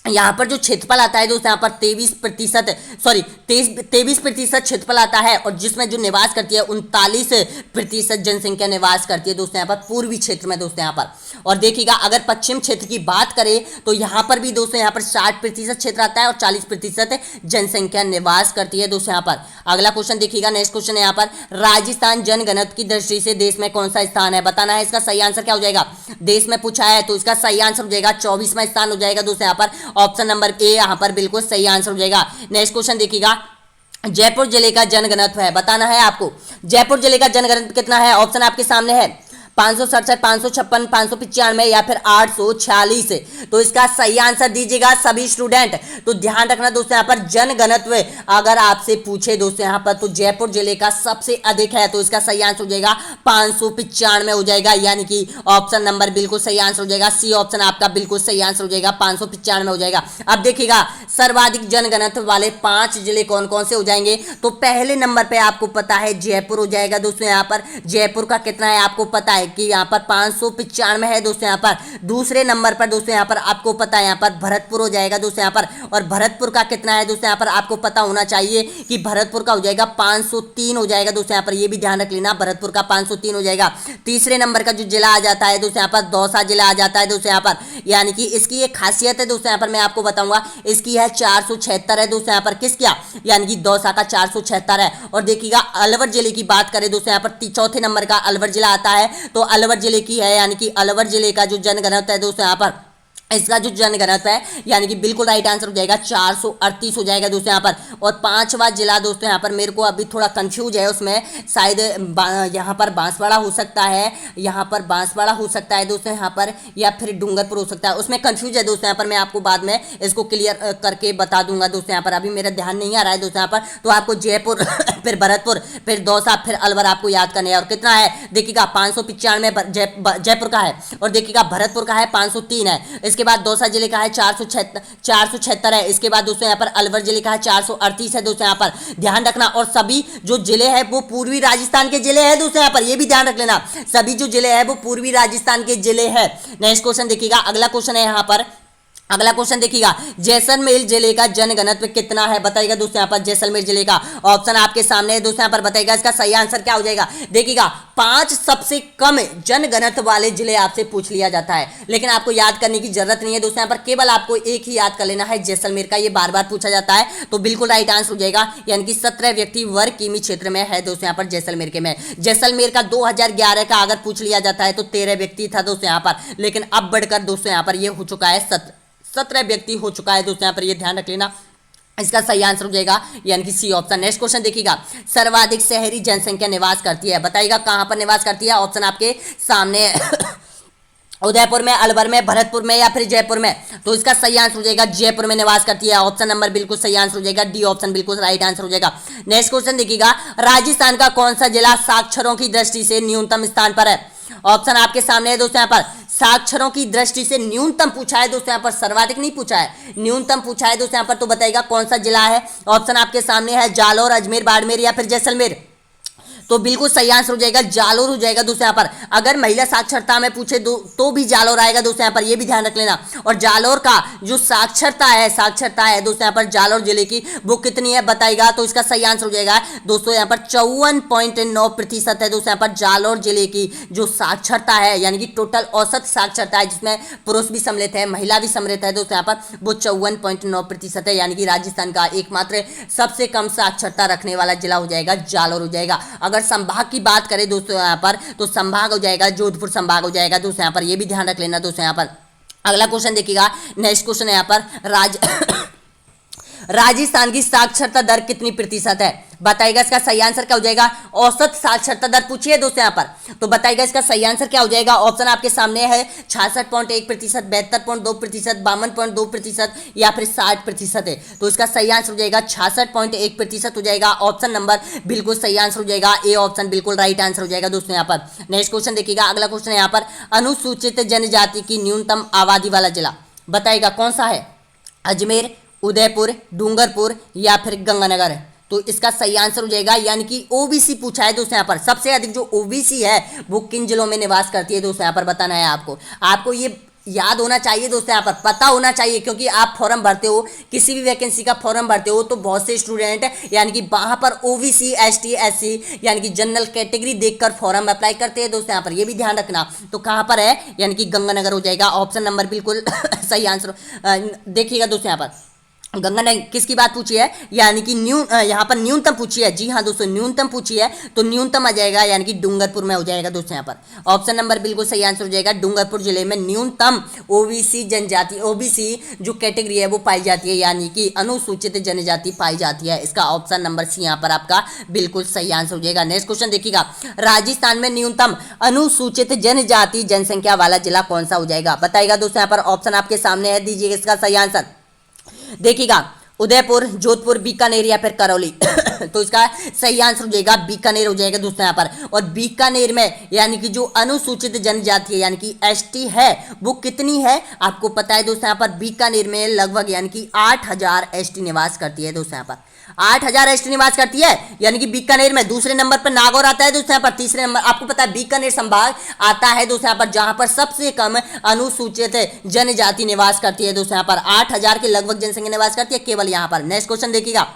यहाँ पर जो क्षेत्रफल आता है दोस्तों यहाँ पर 23% क्षेत्रफल आता है। और जिसमें जो निवास करती है 39% जनसंख्या निवास करती है दोस्तों यहाँ पर पूर्वी क्षेत्र में दोस्तों यहाँ पर। और देखिएगा अगर पश्चिम क्षेत्र की बात करें तो यहाँ पर भी दोस्तों यहाँ पर 60% क्षेत्र आता है और 40% जनसंख्या निवास करती है दोस्तों यहाँ पर। अगला क्वेश्चन देखिएगा, नेक्स्ट क्वेश्चन है यहाँ पर, राजस्थान जनगणना की दृष्टि से देश में कौन सा स्थान है, बताना है। इसका सही आंसर क्या हो जाएगा, देश में पूछा है तो इसका सही आंसर हो जाएगा 24वां स्थान हो जाएगा दोस्तों यहाँ पर। ऑप्शन नंबर ए यहाँ पर बिल्कुल सही आंसर हो जाएगा। नेक्स्ट क्वेश्चन देखिएगा, जयपुर जिले का जनघनत्व है, बताना है आपको। जयपुर जिले का जनघनत्व कितना है, ऑप्शन आपके सामने है 567, 556, 595 या फिर 846। तो इसका सही आंसर दीजिएगा सभी स्टूडेंट। तो ध्यान रखना दोस्तों यहाँ पर जनघनत्व अगर आपसे पूछे दोस्तों यहाँ पर तो जयपुर जिले का सबसे अधिक है। तो इसका सही आंसर हो जाएगा 595 हो जाएगा, यानी कि ऑप्शन नंबर बिल्कुल सही आंसर हो जाएगा, सी ऑप्शन आपका बिल्कुल सही आंसर हो जाएगा, 595 हो जाएगा। अब देखिएगा सर्वाधिक जनघनत्व वाले 5 जिले कौन कौन से हो जाएंगे। तो पहले नंबर पे आपको पता है जयपुर हो जाएगा दोस्तों यहाँ पर। जयपुर का कितना है आपको पता है कि यहाँ पर 595 है दोस्तों यहाँ पर। दूसरे नंबर पर दोस्तों यहाँ पर आपको पता है यहाँ पर भरतपुर हो जाएगा दोस्तों यहाँ पर। और भरतपुर का कितना है दोस्तों यहाँ पर आपको पता होना चाहिए कि भरतपुर का हो जाएगा 503 हो जाएगा दोस्तों यहाँ पर, ये भी ध्यान रख लेना, भरतपुर का 503 हो जाएगा। तीसरे नंबर का जो जिला आ जाता है दोस्तों यहाँ पर दौसा जिला आ जाता है दोस्तों यहाँ पर, यानी कि इसकी एक खासियत है दोस्तों यहाँ पर मैं आपको बताऊंगा, इसकी है 476 है दोस्तों यहाँ पर। किस क्या, यानी कि दौसा का 476 है। और देखिएगा अलवर जिले की बात करें दोस्तों यहाँ पर चौथे नंबर का अलवर जिला आता है, तो अलवर जिले की है, यानी कि अलवर जिले का जो जनघनत्व है दोस्तों यहाँ पर, इसका जो जनघनत्व है यानी कि बिल्कुल राइट आंसर हो जाएगा 438 हो जाएगा दोस्तों यहाँ पर। और 5वां जिला दोस्तों यहाँ पर मेरे को अभी थोड़ा कंफ्यूज है उसमें, शायद यहाँ पर बांसवाड़ा हो सकता है, यहाँ पर बांसवाड़ा हो सकता है दोस्तों यहाँ पर, या फिर डूंगरपुर हो सकता है, उसमें कंफ्यूज है दोस्तों यहाँ पर। मैं आपको बाद में इसको क्लियर करके बता दूंगा दोस्तों यहाँ पर, अभी मेरा ध्यान नहीं आ रहा है दोस्तों यहाँ पर। तो आपको जयपुर फिर भरतपुर फिर दौसा फिर अलवर आपको याद करना है। और कितना है देखिएगा 595 जयपुर का है, और देखिएगा भरतपुर का है 503 है। इसके इसके बाद दौसा जिले का है 476 है। इसके बाद दोस्तों यहाँ पर अलवर जिले का है 438 है दोस्तों यहाँ पर ध्यान रखना। और सभी जो जिले हैं वो पूर्वी राजस्थान के जिले हैं दोस्तों यहाँ पर, ये भी ध्यान रख लेना, सभी जो जिले हैं वो पूर्वी राजस्थान के जिले हैं। नेक्स्ट क्वेश्चन देखिएगा, अगला क्वेश्चन है यहाँ पर, अगला क्वेश्चन देखिएगा, जैसलमेर जिले का जनघनत्व कितना है बताइएगा दोस्तों यहाँ पर। जैसलमेर जिले का ऑप्शन आपके सामने है दोस्तों यहाँ पर, बताइएगा इसका सही आंसर क्या हो जाएगा। देखिएगा 5 सबसे कम जनघनत्व वाले जिले आपसे पूछ लिया जाता है, लेकिन आपको याद करने की जरूरत नहीं है दोस्तों यहाँ पर, केवल आपको एक ही याद कर लेना है जैसलमेर का, ये बार बार पूछा जाता है, तो बिल्कुल राइट आंसर हो जाएगा, यानी कि 17 व्यक्ति वर्ग किमी क्षेत्र में है दोस्तों यहाँ पर जैसलमेर के में। जैसलमेर का 2011 का अगर पूछ लिया जाता है तो 13 व्यक्ति था दोस्तों यहाँ पर, लेकिन अब बढ़कर दोस्तों यहाँ पर ये हो चुका है 17 व्यक्ति हो चुका है दोस्तों यहाँ पर, ये ध्यान रख लेना। इसका सही आंसर हो जाएगा यानी कि सी ऑप्शन। नेक्स्ट क्वेश्चन देखिएगा, सर्वाधिक शहरी जनसंख्या निवास करती है, बताइएगा कहां पर निवास करती है। ऑप्शन आपके सामने उदयपुर में, अलवर में, भरतपुर में या फिर जयपुर में, तो इसका सही आंसर हो जाएगा जयपुर में निवास करती है। ऑप्शन नंबर बिल्कुल सही आंसर हो जाएगा, डी ऑप्शन बिल्कुल राइट आंसर हो जाएगा। नेक्स्ट क्वेश्चन देखिएगा, राजस्थान का कौन सा जिला साक्षरों की दृष्टि से न्यूनतम स्थान पर है। ऑप्शन आपके सामने है दोस्तों यहाँ पर, साक्षरों की दृष्टि से न्यूनतम पूछा है दोस्तों यहाँ पर, सर्वाधिक नहीं पूछा है, न्यूनतम पूछा है दोस्तों यहाँ पर, तो बताइएगा कौन सा जिला है। ऑप्शन आपके सामने है जालौर, अजमेर, बाड़मेर या फिर जैसलमेर, तो बिल्कुल सही आंसर हो जाएगा जालौर हो जाएगा दोस्तों यहाँ पर। अगर महिला साक्षरता में पूछे तो भी जालौर आएगा दोस्तों यहाँ पर, ये भी ध्यान रख लेना। और जालौर का जो साक्षरता है दोस्तों यहाँ पर जालौर जिले की, वो कितनी है बताइएगा, तो इसका सही आंसर हो जाएगा दोस्तों यहाँ पर 54.9% है दोस्तों यहाँ पर जालौर जिले की जो साक्षरता है, यानी कि टोटल औसत साक्षरता है जिसमें पुरुष भी सम्मिलित है महिला भी सम्मिलित है दोस्तों यहाँ पर, वो 54.9% है, यानी कि राजस्थान का एकमात्र सबसे कम साक्षरता रखने वाला जिला हो जाएगा जालौर हो जाएगा। अगर संभाग की बात करें दोस्तों यहाँ पर, तो संभाग हो जाएगा जोधपुर संभाग हो जाएगा दोस्तों यहाँ पर, ये भी ध्यान रख लेना दोस्तों यहाँ पर। अगला क्वेश्चन देखिएगा, नेक्स्ट क्वेश्चन है यहाँ पर, राजस्थान की साक्षरता दर कितनी प्रतिशत है, बताइएगा इसका सही आंसर क्या हो जाएगा। औसत साक्षरता दर पूछी है दोस्तों यहाँ पर, तो बताइएगा इसका सही आंसर क्या हो जाएगा। ऑप्शन आपके सामने है 66.1%, 72.2%, 52.2% या फिर 60% है, तो इसका सही आंसर हो जाएगा 66.1% हो जाएगा। ऑप्शन नंबर बिल्कुल सही आंसर हो जाएगा, ए ऑप्शन बिल्कुल राइट आंसर हो जाएगा दोस्तों यहाँ पर। नेक्स्ट क्वेश्चन देखिएगा, अगला क्वेश्चन है यहाँ पर, अनुसूचित जनजाति की न्यूनतम आबादी वाला जिला, बताइएगा कौन सा है। अजमेर, उदयपुर, डूंगरपुर या फिर गंगानगर, तो इसका सही आंसर हो जाएगा, यानी कि ओबीसी पूछा है दोस्तों यहाँ पर। सबसे अधिक जो ओबीसी है वो किन जिलों में निवास करती है दोस्तों यहाँ पर बताना है आपको ये याद होना चाहिए दोस्तों यहाँ पर, पता होना चाहिए, क्योंकि आप फॉर्म भरते हो, किसी भी वैकेंसी का फॉर्म भरते हो तो बहुत से स्टूडेंट यानी कि वहां पर ओबीसी, एसटी, एससी यानी कि जनरल कैटेगरी देखकर फॉर्म अप्लाई करते हैं दोस्तों यहाँ पर, ये भी ध्यान रखना। तो कहां पर है, यानी कि गंगानगर हो जाएगा। ऑप्शन नंबर बिल्कुल सही आंसर देखिएगा दोस्तों यहाँ पर। गंगा ने किसकी बात पूछी है, यानी कि यहाँ पर न्यूनतम पूछी है, जी हाँ दोस्तों न्यूनतम पूछी है, तो न्यूनतम आ जाएगा यानी कि डूंगरपुर में हो जाएगा दोस्तों यहाँ पर। ऑप्शन नंबर बिल्कुल सही आंसर हो जाएगा, डूंगरपुर जिले में न्यूनतम ओबीसी जनजाति, ओबीसी जो कैटेगरी है वो पाई जाती है, यानी कि अनुसूचित जनजाति पाई जाती है। इसका ऑप्शन नंबर सी यहाँ पर आपका बिल्कुल सही आंसर हो जाएगा। नेक्स्ट क्वेश्चन देखिएगा, राजस्थान में न्यूनतम अनुसूचित जनजाति जनसंख्या वाला जिला कौन सा हो जाएगा, बताइएगा दोस्तों यहाँ पर। ऑप्शन आपके सामने है, दीजिएगा इसका सही आंसर। देखिएगा उदयपुर, जोधपुर, बीकानेर या फिर करौली तो इसका सही आंसर हो जाएगा बीकानेर हो जाएगा दोस्तों यहाँ पर। और बीकानेर में यानी कि जो अनुसूचित जनजाति है यानी कि एसटी है वो कितनी है आपको पता है दोस्तों यहाँ पर। बीकानेर में लगभग यानी कि 8000 एसटी निवास करती है दोस्तों यहाँ पर, 8000 एसटी निवास करती है, यानी कि बीकानेर में। दूसरे नंबर पर नागौर आता है दोस्तों यहाँ पर, तीसरे नंबर आपको पता है बीकानेर संभाग आता है दोस्तों यहाँ पर, जहां पर सबसे कम अनुसूचित जनजाति निवास करती है दोस्तों यहाँ पर। 8000 के लगभग जनसंख्या निवास करती है केवल यहाँ पर। नेक्स्ट क्वेश्चन देखिएगा,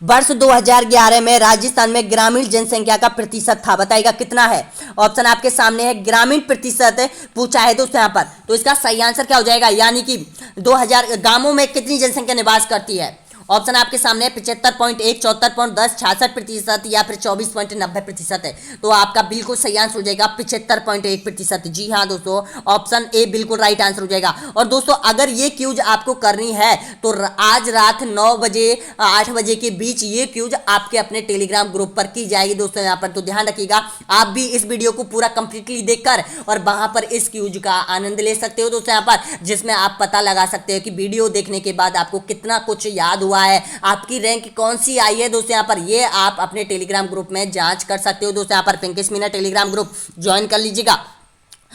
वर्ष 2011 में राजस्थान में ग्रामीण जनसंख्या का प्रतिशत था, बताइएगा कितना है। ऑप्शन आपके सामने है, ग्रामीण प्रतिशत पूछा है दोस्तों यहाँ पर, तो इसका सही आंसर क्या हो जाएगा, यानी कि 2000 गांवों में कितनी जनसंख्या निवास करती है। ऑप्शन आपके सामने 75.1, 74.10, 66% या फिर 24.90% है, तो आपका बिल्कुल सही आंसर हो जाएगा 75.1%। जी हाँ दोस्तों, ऑप्शन ए बिल्कुल राइट आंसर हो जाएगा। और दोस्तों अगर ये क्यूज आपको करनी है तो आज रात 9 बजे 8 बजे के बीच ये क्यूज आपके अपने टेलीग्राम ग्रुप पर की जाएगी दोस्तों यहाँ पर, तो ध्यान रखिएगा। आप भी इस वीडियो को पूरा कंप्लीटली देखकर और वहां पर इस क्यूज का आनंद ले सकते हो दोस्तों यहाँ पर, जिसमें आप पता लगा सकते हो कि वीडियो देखने के बाद आपको कितना कुछ याद हुआ है, आपकी रैंक कौन सी आई है दोस्तों यहाँ पर, ये आप अपने टेलीग्राम ग्रुप में जांच कर सकते हो दोस्तों यहाँ पर। Pinkish Meena Telegram group join कर लीजिएगा।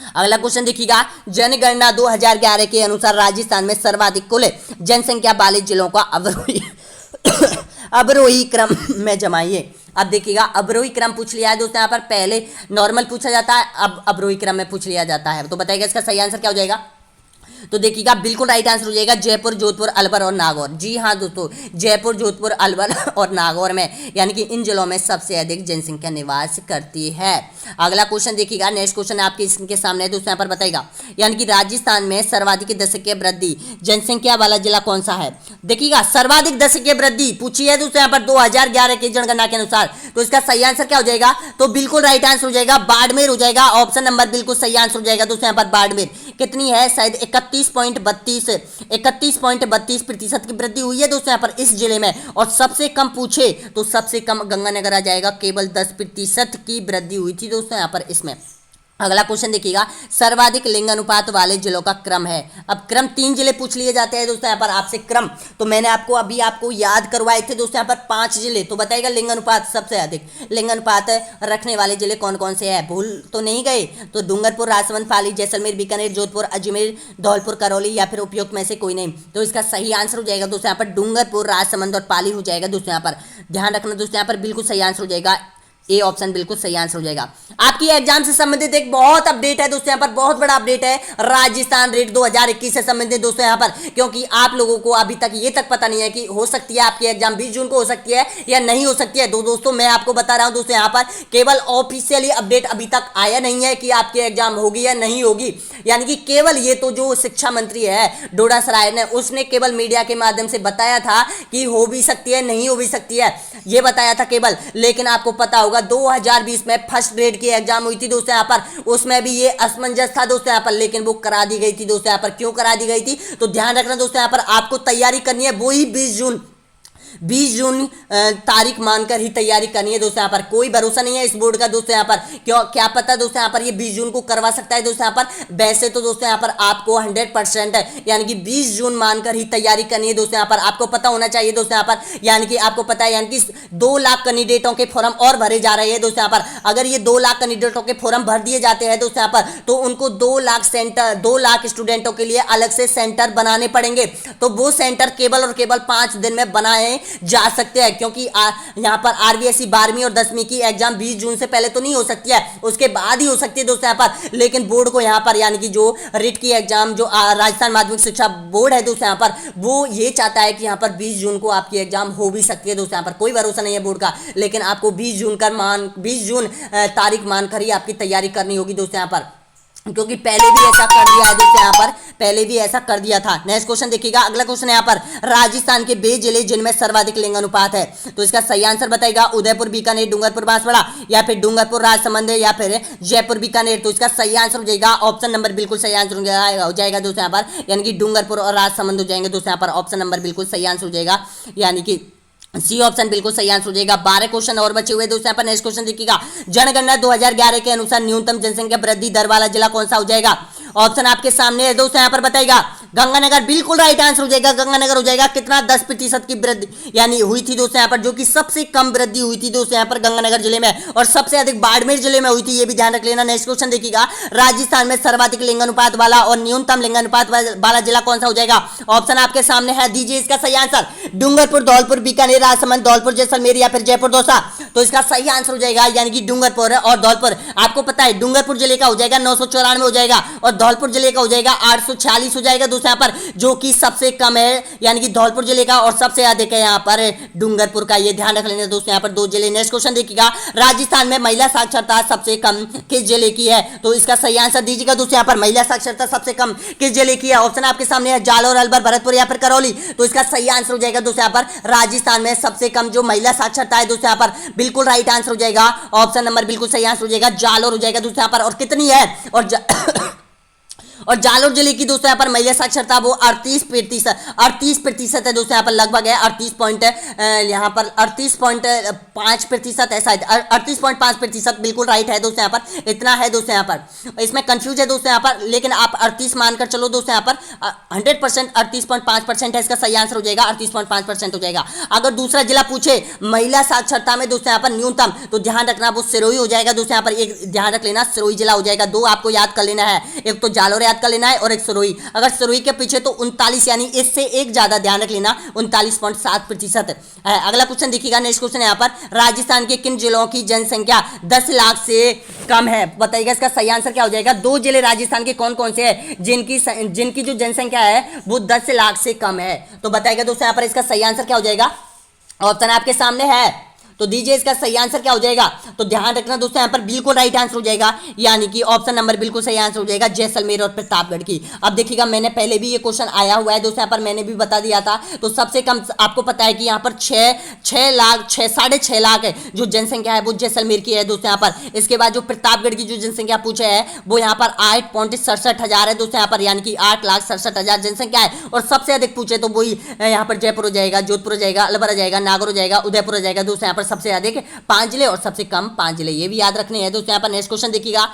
अगला क्वेश्चन देखिएगा, जनगणना 2011 के अनुसार राजस्थान में सर्वाधिक कुल जनसंख्या वाले जिलों का अवरोही अवरोही क्रम में जमाइए। अब देखिएगा, अवरोही क्रम पूछ लिया है दोस्तों यहाँ पर, पहले नॉर्मल पूछा जाता है, अब अवरोही क्रम में पूछ लिया जाता है। तो बताइएगा इसका सही आंसर क्या हो जाएगा। तो देखिएगा बिल्कुल राइट आंसर हो जाएगा जयपुर, जोधपुर, अलवर और नागौर। जी हाँ दोस्तों, जयपुर, जोधपुर, अलवर और नागौर में, यानी कि इन जिलों में सबसे अधिक जनसंख्या निवास करती है। अगला क्वेश्चन देखिएगा, नेक्स्ट क्वेश्चन आपके स्क्रीन के सामने है दोस्तों, यहाँ पर बताएगा, यानी कि राजस्थान में सर्वाधिक दशकीय वृद्धि जनसंख्या वाला जिला कौन सा है। देखिएगा सर्वाधिक दशकीय वृद्धि पूछी है दोस्तों यहाँ पर 2011 की जनगणना के अनुसार। तो इसका सही आंसर क्या हो जाएगा। तो बिल्कुल राइट आंसर हो जाएगा बाड़मेर हो जाएगा। ऑप्शन नंबर बिल्कुल सही आंसर हो जाएगा दोस्तों यहाँ पर बाड़मेर। कितनी है, शायद 31.32% की वृद्धि हुई है दोस्तों यहाँ पर इस जिले में। और सबसे कम पूछे तो सबसे कम गंगानगर आ जाएगा, केवल 10% की वृद्धि हुई थी दोस्तों यहाँ पर इसमें। अगला क्वेश्चन देखिएगा, सर्वाधिक लिंग अनुपात वाले जिलों का क्रम है। अब क्रम 3 जिले पूछ लिए जाते हैं दोस्तों यहाँ पर आपसे क्रम। तो मैंने आपको याद करवाए थे दोस्तों यहाँ पर 5 जिले। तो बताइएगा लिंग अनुपात, सबसे अधिक लिंग अनुपात रखने वाले जिले कौन कौन से हैं। भूल तो नहीं गए। तो डूंगरपुर, राजसमंद, पाली, जैसलमेर, बीकानेर, जोधपुर, अजमेर, धौलपुर, करौली या फिर उपयुक्त में से कोई नहीं। तो इसका सही आंसर हो जाएगा दोस्तों यहाँ पर डूंगरपुर, राजसमंद और पाली हो जाएगा दोस्तों यहाँ पर। ध्यान रखना दोस्तों यहाँ पर बिल्कुल सही आंसर हो जाएगा, ए ऑप्शन बिल्कुल सही आंसर हो जाएगा। आपकी एग्जाम से संबंधित एक बहुत अपडेट है दोस्तों यहाँ पर, बहुत बड़ा अपडेट है राजस्थान रेट 2021 से संबंधित दोस्तों यहाँ पर, क्योंकि आप लोगों को अभी तक ये तक पता नहीं है कि हो सकती है आपकी एग्जाम 20 जून को हो सकती है या नहीं हो सकती है। दोस्तों मैं आपको बता रहा हूं दोस्तों यहाँ पर, केवल ऑफिशियली अपडेट अभी तक आया नहीं है कि आपकी एग्जाम होगी या नहीं होगी। यानी कि केवल ये तो जो शिक्षा मंत्री है डोडा सराय ने, उसने केवल मीडिया के माध्यम से बताया था कि हो भी सकती है, नहीं हो भी सकती है, ये बताया था केवल। लेकिन आपको पता होगा 2020 में फर्स्ट ग्रेड की एग्जाम हुई थी दोस्तों यहाँ पर, उसमें भी ये असमंजस था दोस्तों यहाँ पर, लेकिन वो करा दी गई थी दोस्तों यहाँ पर। क्यों करा दी गई थी तो ध्यान रखना दोस्तों यहाँ पर, आपको तैयारी करनी है वो ही 20 जून तारीख मानकर ही तैयारी करनी है दोस्तों यहाँ पर। कोई भरोसा नहीं है इस बोर्ड का दोस्तों यहाँ पर, क्यों क्या पता दोस्तों यहाँ पर ये 20 जून को करवा सकता है दोस्तों यहाँ पर। वैसे तो दोस्तों यहाँ पर आपको 100% यानी कि 20 जून मानकर ही तैयारी करनी है दोस्तों यहाँ पर। आपको पता होना चाहिए दोस्तों यहाँ पर, यानी कि आपको पता है, यानी कि 2 लाख कैंडिडेटों के फॉर्म और भरे जा रहे हैं दोस्तों यहाँ पर। अगर ये 2 लाख कैंडिडेटों के फॉर्म भर दिए जाते हैं दोस्तों यहाँ पर, तो उनको 2 लाख स्टूडेंटों के लिए अलग से सेंटर बनाने पड़ेंगे। तो वो सेंटर केवल और केवल 5 दिन में बनाए जा सकते हैं, क्योंकि यहाँ पर आरबीएसई 12वीं और 10वीं की एग्जाम 20 जून से पहले तो नहीं हो सकती है, उसके बाद ही हो सकती है दोस्तों यहाँ पर। लेकिन बोर्ड को यहाँ पर, यानी कि जो रिट की एग्जाम जो राजस्थान माध्यमिक शिक्षा बोर्ड है दोस्तों यहाँ पर, वो ये चाहता है कि यहाँ पर 20 जून को आपकी एग्जाम हो भी सकती है दोस्तों यहाँ पर। कोई भरोसा नहीं है बोर्ड का, लेकिन आपको 20 जून तारीख मानकर ही आपकी तैयारी करनी होगी दोस्तों यहाँ पर, क्योंकि पहले भी ऐसा कर दिया है दोस्तों यहाँ पर, पहले भी ऐसा कर दिया था। नेक्स्ट क्वेश्चन देखिएगा, अगला क्वेश्चन यहाँ पर, राजस्थान के वे जिले जिनमें सर्वाधिक लिंग अनुपात है। तो इसका सही आंसर बताएगा उदयपुर, बीकानेर, डूंगरपुर, बांसवाड़ा या फिर डूंगरपुर, राजसमंद या फिर जयपुर, बीकानेर। तो इसका सही आंसर हो जाएगा ऑप्शन नंबर बिल्कुल सही आंसर हो जाएगा दोस्तों यहाँ पर, यानी कि डूंगरपुर और राजसमंद हो जाएंगे दोस्तों यहाँ पर। ऑप्शन नंबर बिल्कुल सही आंसर हो जाएगा, यानी कि सी ऑप्शन बिल्कुल सही आंसर हो जाएगा। 12 क्वेश्चन और बचे हुए दोस्तों यहाँ पर। नेक्स्ट क्वेश्चन देखिएगा, जनगणना 2011 के अनुसार न्यूनतम जनसंख्या वृद्धि दर वाला जिला कौन सा हो जाएगा। ऑप्शन आपके सामने है दोस्तों यहाँ पर, बताइएगा गंगानगर बिल्कुल राइट आंसर हो जाएगा, गंगानगर हो जाएगा। कितना 10% की वृद्धि यानी हुई थी दोस्तों यहाँ पर, जो कि सबसे कम वृद्धि हुई थी दोस्तों यहाँ पर गंगानगर जिले में, और सबसे अधिक बाड़मेर जिले में हुई थी, ये भी ध्यान रख लेना। नेक्स्ट क्वेश्चन देखिएगा, राजस्थान में सर्वाधिक लिंग अनुपात वाला और न्यूनतम लिंग अनुपात वाला जिला कौन सा हो जाएगा। ऑप्शन आपके सामने है, दीजिए इसका सही आंसर। डूंगरपुर, धौलपुर, बीकानेर, राजसमंद, धौलपुर, जैसलमेर या फिर जयपुर, दौसा। तो इसका सही आंसर हो जाएगा, यानी कि डूंगरपुर और धौलपुर। आपको पता है डूंगरपुर जिले का हो जाएगा 994 हो जाएगा, और धौलपुर जिले का हो जाएगा 846 हो जाएगा दोस्तों यहाँ पर, जो कि सबसे कम है यानी कि धौलपुर जिले का, और सबसे अधिक है यहाँ पर डूंगरपुर का। ये ध्यान रख लेना दोस्तों यहाँ पर 2 जिले। नेक्स्ट क्वेश्चन देखिएगा, राजस्थान में महिला साक्षरता सबसे कम किस जिले की है। तो इसका सही आंसर दीजिएगा दोस्तों यहाँ पर, महिला साक्षरता सबसे कम किस जिले की है। ऑप्शन आपके सामने है, जालौर, अलवर, भरतपुर या फिर करौली। तो इसका सही आंसर हो जाएगा दोस्तों यहाँ पर, राजस्थान में सबसे कम जो महिला साक्षरता है दोस्तों यहाँ पर, बिल्कुल राइट आंसर हो जाएगा। ऑप्शन नंबर बिल्कुल सही आंसर हो जाएगा, जालौर हो जाएगा दोस्तों यहाँ पर। और कितनी है, और जालोर जिले की दोस्तों यहाँ पर महिला साक्षरता वो 38% है दोस्तों, यहाँ पर लगभग है 38 पॉइंट, यहाँ पर 38.5% है शायद, 38.5% बिल्कुल राइट है दोस्तों, यहाँ पर इतना है दोस्तों। यहाँ पर इसमें कंफ्यूज है दोस्तों यहाँ पर, लेकिन आप 38 मानकर चलो दोस्तों, यहाँ पर 100% 38.5% है, इसका सही आंसर हो जाएगा 38.5% हो जाएगा। अगर दूसरा जिला पूछे महिला साक्षरता में दोस्तों यहाँ पर न्यूनतम, तो ध्यान रखना वो सिरोही हो जाएगा दोस्तों, यहाँ पर एक ध्यान रख लेना सिरोही जिला हो जाएगा। दो आपको याद कर लेना है, एक तो जालोर याद कर लेना है और एक सिरोही। अगर सिरोही के पीछे तो 39, यानी इससे एक ज्यादा ध्यान रख लेना, 39.7% है। अगला क्वेश्चन देखिएगा, नेक्स्ट क्वेश्चन यहाँ पर, राजस्थान के किन जिलों की जनसंख्या 10 लाख से कम है? बताइएगा इसका सही आंसर क्या हो जाएगा। दो जिले राजस्थान के कौन कौन से हैं जिनकी जो जनसंख्या है वो 10 लाख से कम है? तो बताइएगा दोस्तों यहाँ पर इसका सही आंसर क्या हो जाएगा। ऑप्शन आपके सामने है, तो दीजिए इसका सही आंसर क्या हो जाएगा। तो ध्यान रखना दोस्तों यहाँ पर बिल्कुल राइट आंसर हो जाएगा, यानी कि ऑप्शन नंबर बिल्कुल सही आंसर हो जाएगा, जैसलमेर और प्रतापगढ़ की। अब देखिएगा, मैंने पहले भी ये क्वेश्चन आया हुआ है दोस्तों, यहाँ पर मैंने भी बता दिया था। तो सबसे कम आपको पता है कि यहाँ पर 6.5 लाख है जो जनसंख्या है वो जैसलमेर की है दोस्तों यहाँ पर। इसके बाद जो प्रतापगढ़ की जो जनसंख्या पूछे है वो यहाँ पर 8.67 है दोस्तों यहाँ पर, यानी कि 8,67,000 जनसंख्या है। और सबसे अधिक पूछे तो वही यहाँ पर जयपुर हो जाएगा, जोधपुर हो जाएगा, अलवर हो जाएगा, नागौर हो जाएगा, उदयपुर हो जाएगा दोस्तों यहाँ पर। सबसे अधिक 5 जिले और सबसे कम 5 जिले, ये भी याद रखने हैं दोस्तों यहाँ पर। नेक्स्ट क्वेश्चन देखिएगा,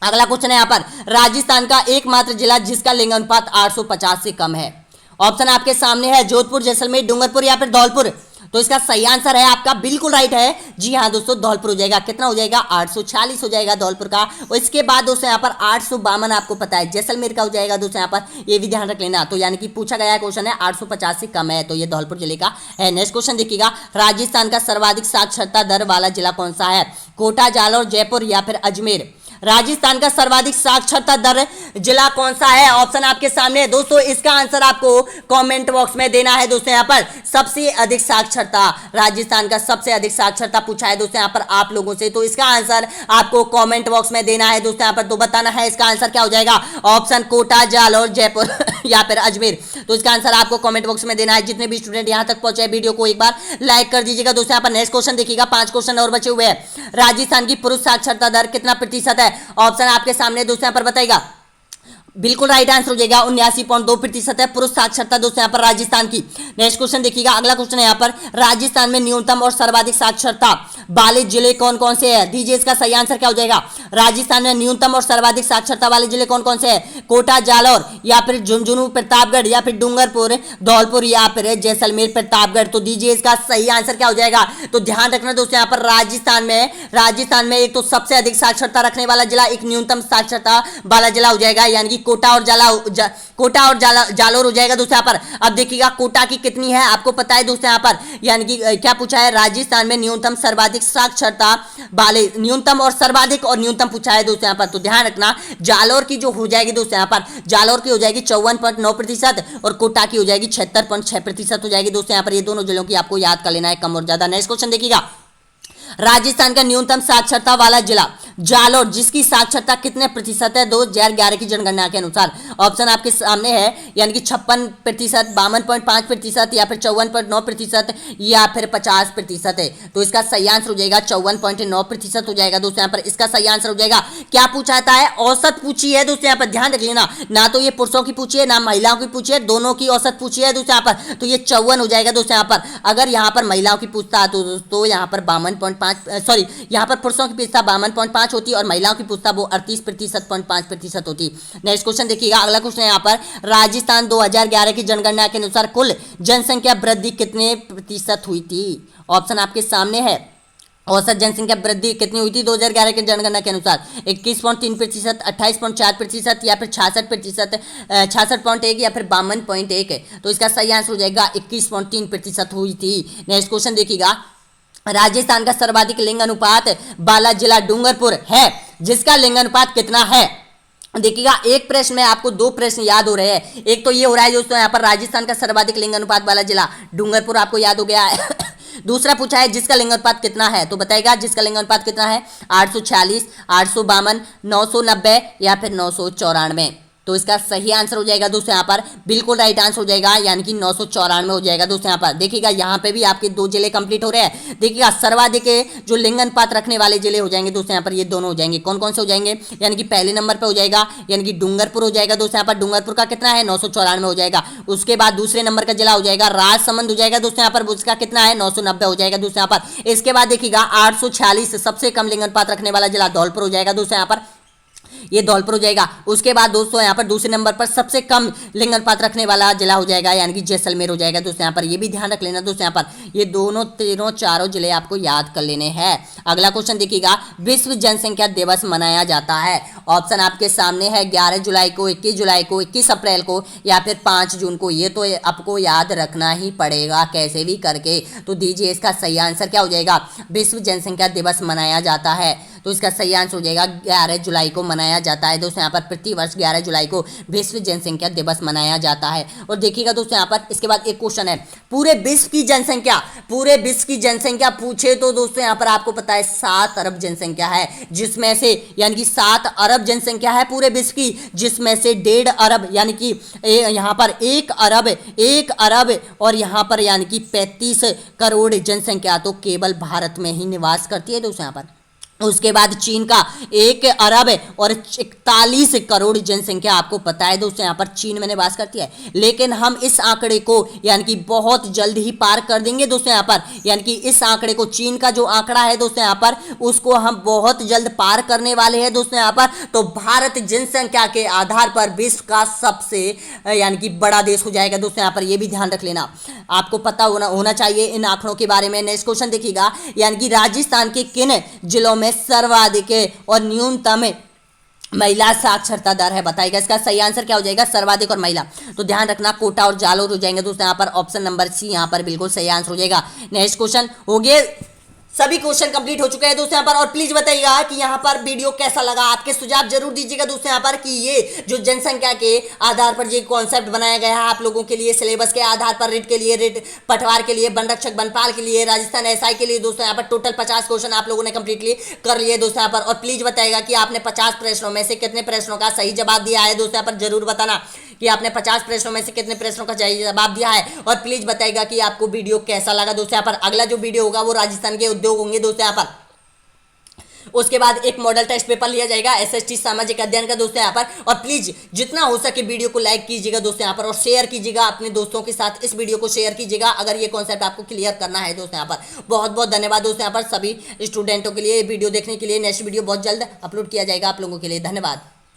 अगला क्वेश्चन है यहाँ पर, राजस्थान का एकमात्र जिला जिसका लिंग अनुपात 850 से कम है। ऑप्शन आपके सामने है, जोधपुर, जैसलमेर, डूंगरपुर या फिर धौलपुर। तो इसका सही आंसर है आपका बिल्कुल राइट है, जी हाँ दोस्तों, धौलपुर हो जाएगा। कितना हो जाएगा, 846 हो जाएगा धौलपुर का। और इसके बाद दोस्तों यहाँ पर 852 आपको पता है जैसलमेर का हो जाएगा दोस्तों यहाँ पर, ये भी ध्यान रख लेना। तो यानी कि पूछा गया क्वेश्चन है 850 से कम है, तो ये धौलपुर जिले का है। नेक्स्ट क्वेश्चन देखिएगा, राजस्थान का सर्वाधिक साक्षरता दर वाला जिला कौन सा है? कोटा, जालौर, जयपुर या फिर अजमेर। राजस्थान का सर्वाधिक साक्षरता दर जिला कौन सा है? ऑप्शन आपके सामने है दोस्तों, इसका आंसर आपको कमेंट बॉक्स में देना है दोस्तों। यहाँ पर सबसे अधिक साक्षरता, राजस्थान का सबसे अधिक साक्षरता पूछा है दोस्तों यहाँ पर आप लोगों से, तो इसका आंसर आपको कमेंट बॉक्स में देना है दोस्तों यहाँ पर। तो बताना है इसका आंसर क्या हो जाएगा। ऑप्शन कोटा, जालौर, जयपुर या फिर अजमेर। तो इसका आंसर आपको कमेंट बॉक्स में देना है। जितने भी स्टूडेंट यहाँ तक पहुंचे वीडियो को एक बार लाइक कर दीजिएगा दोस्तों यहाँ पर। नेक्स्ट क्वेश्चन देखिएगा, 5 क्वेश्चन और बचे हुए हैं। राजस्थान की पुरुष साक्षरता दर कितना प्रतिशत है? ऑप्शन आपके सामने दोस्तों यहाँ पर बताइएगा, बिल्कुल राइट आंसर हो जाएगा 79.2% है पुरुष साक्षरता दोस्तों यहाँ पर राजस्थान की। नेक्स्ट क्वेश्चन देखिएगा, अगला क्वेश्चन है यहाँ पर, राजस्थान में न्यूनतम और सर्वाधिक साक्षरता वाले जिले कौन कौन से हैं? दीजिए इसका सही आंसर क्या हो जाएगा। राजस्थान में न्यूनतम और सर्वाधिक साक्षरता वाले जिले कौन कौन से हैं? कोटा, जालौर या फिर झुंझुनू, प्रतापगढ़ या फिर डूंगरपुर, धौलपुर या फिर जैसलमेर, प्रतापगढ़। तो दीजिए इसका सही आंसर क्या हो जाएगा। तो ध्यान रखना दोस्तों यहाँ पर, राजस्थान में एक तो सबसे अधिक साक्षरता रखने वाला जिला, एक न्यूनतम साक्षरता वाला जिला हो जाएगा, यानी कि कोटा और जालौर हो जाएगा दोस्तों यहाँ पर। अब देखिएगा कोटा की कितनी है आपको पता है दोस्तों यहाँ पर, यानी कि क्या पूछा है, राजस्थान में न्यूनतम सर्वाधिक साक्षरता वाले, न्यूनतम और सर्वाधिक और न्यूनतम पूछा है दोस्तों यहाँ पर। तो ध्यान रखना, जालौर की जो हो जाएगी दोस्तों यहाँ पर, जालौर की हो जाएगी 54.9% और कोटा की हो जाएगी 76.6% हो जाएगी दोस्तों यहाँ पर। ये दोनों जिलों की आपको याद कर लेना है, कम और ज्यादा। नेक्स्ट क्वेश्चन देखिएगा, राजस्थान का न्यूनतम साक्षरता वाला जिला जालौर, जिसकी साक्षरता कितने प्रतिशत है 2011 की जनगणना के अनुसार? ऑप्शन आपके सामने है, यानी कि 56%, 52.5% या फिर 54.9% या फिर 50% है। तो इसका सही आंसर हो जाएगा 54.9% हो जाएगा दोस्तों यहाँ पर। इसका सही आंसर हो जाएगा, क्या पूछा जाता है, औसत पूछी है दोस्तों यहाँ पर। ध्यान रख लेना, ना तो ये पुरुषों की पूछी है ना महिलाओं की पूछी है, दोनों की औसत पूछी है दोस्तों यहाँ पर। तो ये 54 हो जाएगा दोस्तों यहाँ पर। अगर यहाँ पर महिलाओं की पूछता है तो दोस्तों यहाँ पर 52.5, सॉरी यहाँ पर पुरुषों की पूछता 52.5 होती और महिलाओं की पूछता वो 38.5% होती। नेक्स्ट क्वेश्चन देखिएगा, अगला क्वेश्चन है यहाँ पर, राजस्थान 2011 की जनगणना के अनुसार कुल जनसंख्या वृद्धि कितने प्रतिशत हुई थी? ऑप्शन आपके सामने है, औसत जनसंख्या वृद्धि कितनी हुई थी 2011 के जनगणना के अनुसार? 21.3%, 28.4% या फिर 66%, 66.1 या फिर 52.1 है। तो इसका सही आंसर हो जाएगा 21.3% हुई थी। नेक्स्ट क्वेश्चन देखिएगा, राजस्थान का सर्वाधिक लिंग अनुपात वाला जिला डूंगरपुर है, जिसका लिंग अनुपात कितना है? देखिएगा, एक प्रश्न में आपको 2 प्रश्न याद हो रहे हैं। एक तो ये हो रहा है दोस्तों यहाँ पर, राजस्थान का सर्वाधिक लिंग अनुपात वाला जिला डूंगरपुर आपको याद हो गया है। दूसरा पूछा है जिसका लिंग अनुपात कितना है, तो बताइएगा जिसका लिंग अनुपात कितना है, 846, 852, 990 या फिर 994। तो इसका सही आंसर हो जाएगा दोस्तों यहाँ पर बिल्कुल राइट आंसर हो जाएगा, यानी कि 994 हो जाएगा दोस्तों यहाँ पर। देखिएगा यहाँ पे भी आपके 2 जिले कंप्लीट हो रहे हैं। देखिएगा सर्वाधिक जो लिंग अनुपात रखने वाले जिले हो जाएंगे दोस्तों यहाँ पर, ये दोनों हो जाएंगे। कौन कौन से हो जाएंगे, यानी कि पहले नंबर पे हो जाएगा यानी कि डूंगरपुर हो जाएगा दोस्तों यहाँ पर। डूंगरपुर का कितना है, 994 हो जाएगा। उसके बाद दूसरे नंबर का जिला हो जाएगा राजसमंद हो जाएगा दोस्तों यहाँ पर, उसका कितना है, 990 हो जाएगा दोस्तों यहाँ पर। इसके बाद देखिएगा 846 सबसे कम लिंग अनुपात रखने वाला जिला धौलपुर हो जाएगा दोस्तों यहाँ पर, ये धौलपुर हो जाएगा। उसके बाद दोस्तों यहाँ पर दूसरे नंबर पर सबसे कम लिंग अनुपात रखने वाला जिला हो जाएगा यानी कि जैसलमेर हो जाएगा दोस्तों यहाँ पर। ये भी ध्यान रख लेना दोस्तों यहाँ पर, ये दोनों तीनों चारों जिले आपको याद कर लेने हैं। अगला क्वेश्चन देखिएगा, विश्व जनसंख्या दिवस मनाया जाता है। ऑप्शन आपके सामने है 11 जुलाई को, 21 जुलाई को, 21 अप्रैल को या फिर 5 जून को। ये तो आपको याद रखना ही पड़ेगा कैसे भी करके। तो दीजिए इसका सही आंसर क्या हो जाएगा, विश्व जनसंख्या दिवस मनाया जाता है। तो इसका सही आंसर हो जाएगा 11 जुलाई को मनाया जाता है दोस्तों यहाँ पर। प्रतिवर्ष 11 जुलाई को विश्व जनसंख्या दिवस मनाया जाता है। और देखिएगा दोस्तों यहाँ पर इसके बाद एक क्वेश्चन है, पूरे विश्व की जनसंख्या पूछे तो दोस्तों यहाँ पर आपको पता है 7 अरब जनसंख्या है, जिसमें से यानी कि 7 अरब जनसंख्या है पूरे विश्व की, जिसमें से 1.5 अरब यानी कि यहाँ पर 1 अरब और यहाँ पर यानी कि 35 करोड़ जनसंख्या तो केवल भारत में ही निवास करती है दोस्तों यहाँ पर। उसके बाद चीन का 1 अरब और 41 करोड़ जनसंख्या आपको पता है दोस्तों यहाँ पर चीन में निवास करती है। लेकिन हम इस आंकड़े को यानी कि बहुत जल्द ही पार कर देंगे दोस्तों यहाँ पर, यानी कि इस आंकड़े को, चीन का जो आंकड़ा है दोस्तों यहाँ पर, उसको हम बहुत जल्द पार करने वाले हैं दोस्तों यहाँ पर। तो भारत जनसंख्या के आधार पर विश्व का सबसे यानी कि बड़ा देश हो जाएगा दोस्तों यहाँ पर। यह भी ध्यान रख लेना, आपको पता होना चाहिए इन आंकड़ों के बारे में। नेक्स्ट क्वेश्चन देखिएगा, यानी कि राजस्थान के किन जिलों में सर्वाधिक और न्यूनतम महिला साक्षरता दर है, बताइएगा। इसका सही आंसर क्या हो जाएगा, सर्वाधिक और महिला। तो ध्यान रखना कोटा और जालोर हो जाएंगे दोस्तों यहाँ पर। ऑप्शन नंबर सी यहाँ पर बिल्कुल सही आंसर हो जाएगा। नेक्स्ट क्वेश्चन हो गए, सभी क्वेश्चन कंप्लीट हो चुके हैं दोस्तों यहाँ पर। और प्लीज बताइएगा कि यहाँ पर वीडियो कैसा लगा, आपके सुझाव जरूर दीजिएगा दोस्तों यहाँ पर कि ये जो जनसंख्या के आधार पर ये कॉन्सेप्ट बनाया गया है आप लोगों के लिए, सिलेबस के आधार पर, रिट के लिए, रिट पटवार के लिए, वन रक्षक बनपाल के लिए, राजस्थान एसआई के लिए दोस्तों यहाँ पर टोटल 50 क्वेश्चन आप लोगों ने कंप्लीटली कर लिए दोस्तों यहाँ पर। और प्लीज बताइएगा कि आपने 50 प्रश्नों में से कितने प्रश्नों का सही जवाब दिया है दोस्तों यहाँ पर, जरूर बताना कि आपने 50 प्रश्नों में से कितने प्रश्नों का सही जवाब दिया है। और प्लीज बताइएगा कि आपको वीडियो कैसा लगा दोस्तों यहाँ पर। अगला जो वीडियो होगा वो राजस्थान के उद्योग होंगे दोस्तों यहाँ पर। उसके बाद एक मॉडल टेस्ट पेपर लिया जाएगा एसएसटी सामाजिक अध्ययन का दोस्तों यहाँ पर। और प्लीज जितना हो सके वीडियो को लाइक कीजिएगा दोस्तों यहाँ पर और शेयर कीजिएगा अपने दोस्तों के साथ, इस वीडियो को शेयर कीजिएगा अगर ये कॉन्सेप्ट आपको क्लियर करना है दोस्तों यहाँ पर। बहुत बहुत धन्यवाद दोस्तों यहाँ पर सभी स्टूडेंटों के लिए वीडियो देखने के लिए। नेक्स्ट वीडियो बहुत जल्द अपलोड किया जाएगा आप लोगों के लिए। धन्यवाद।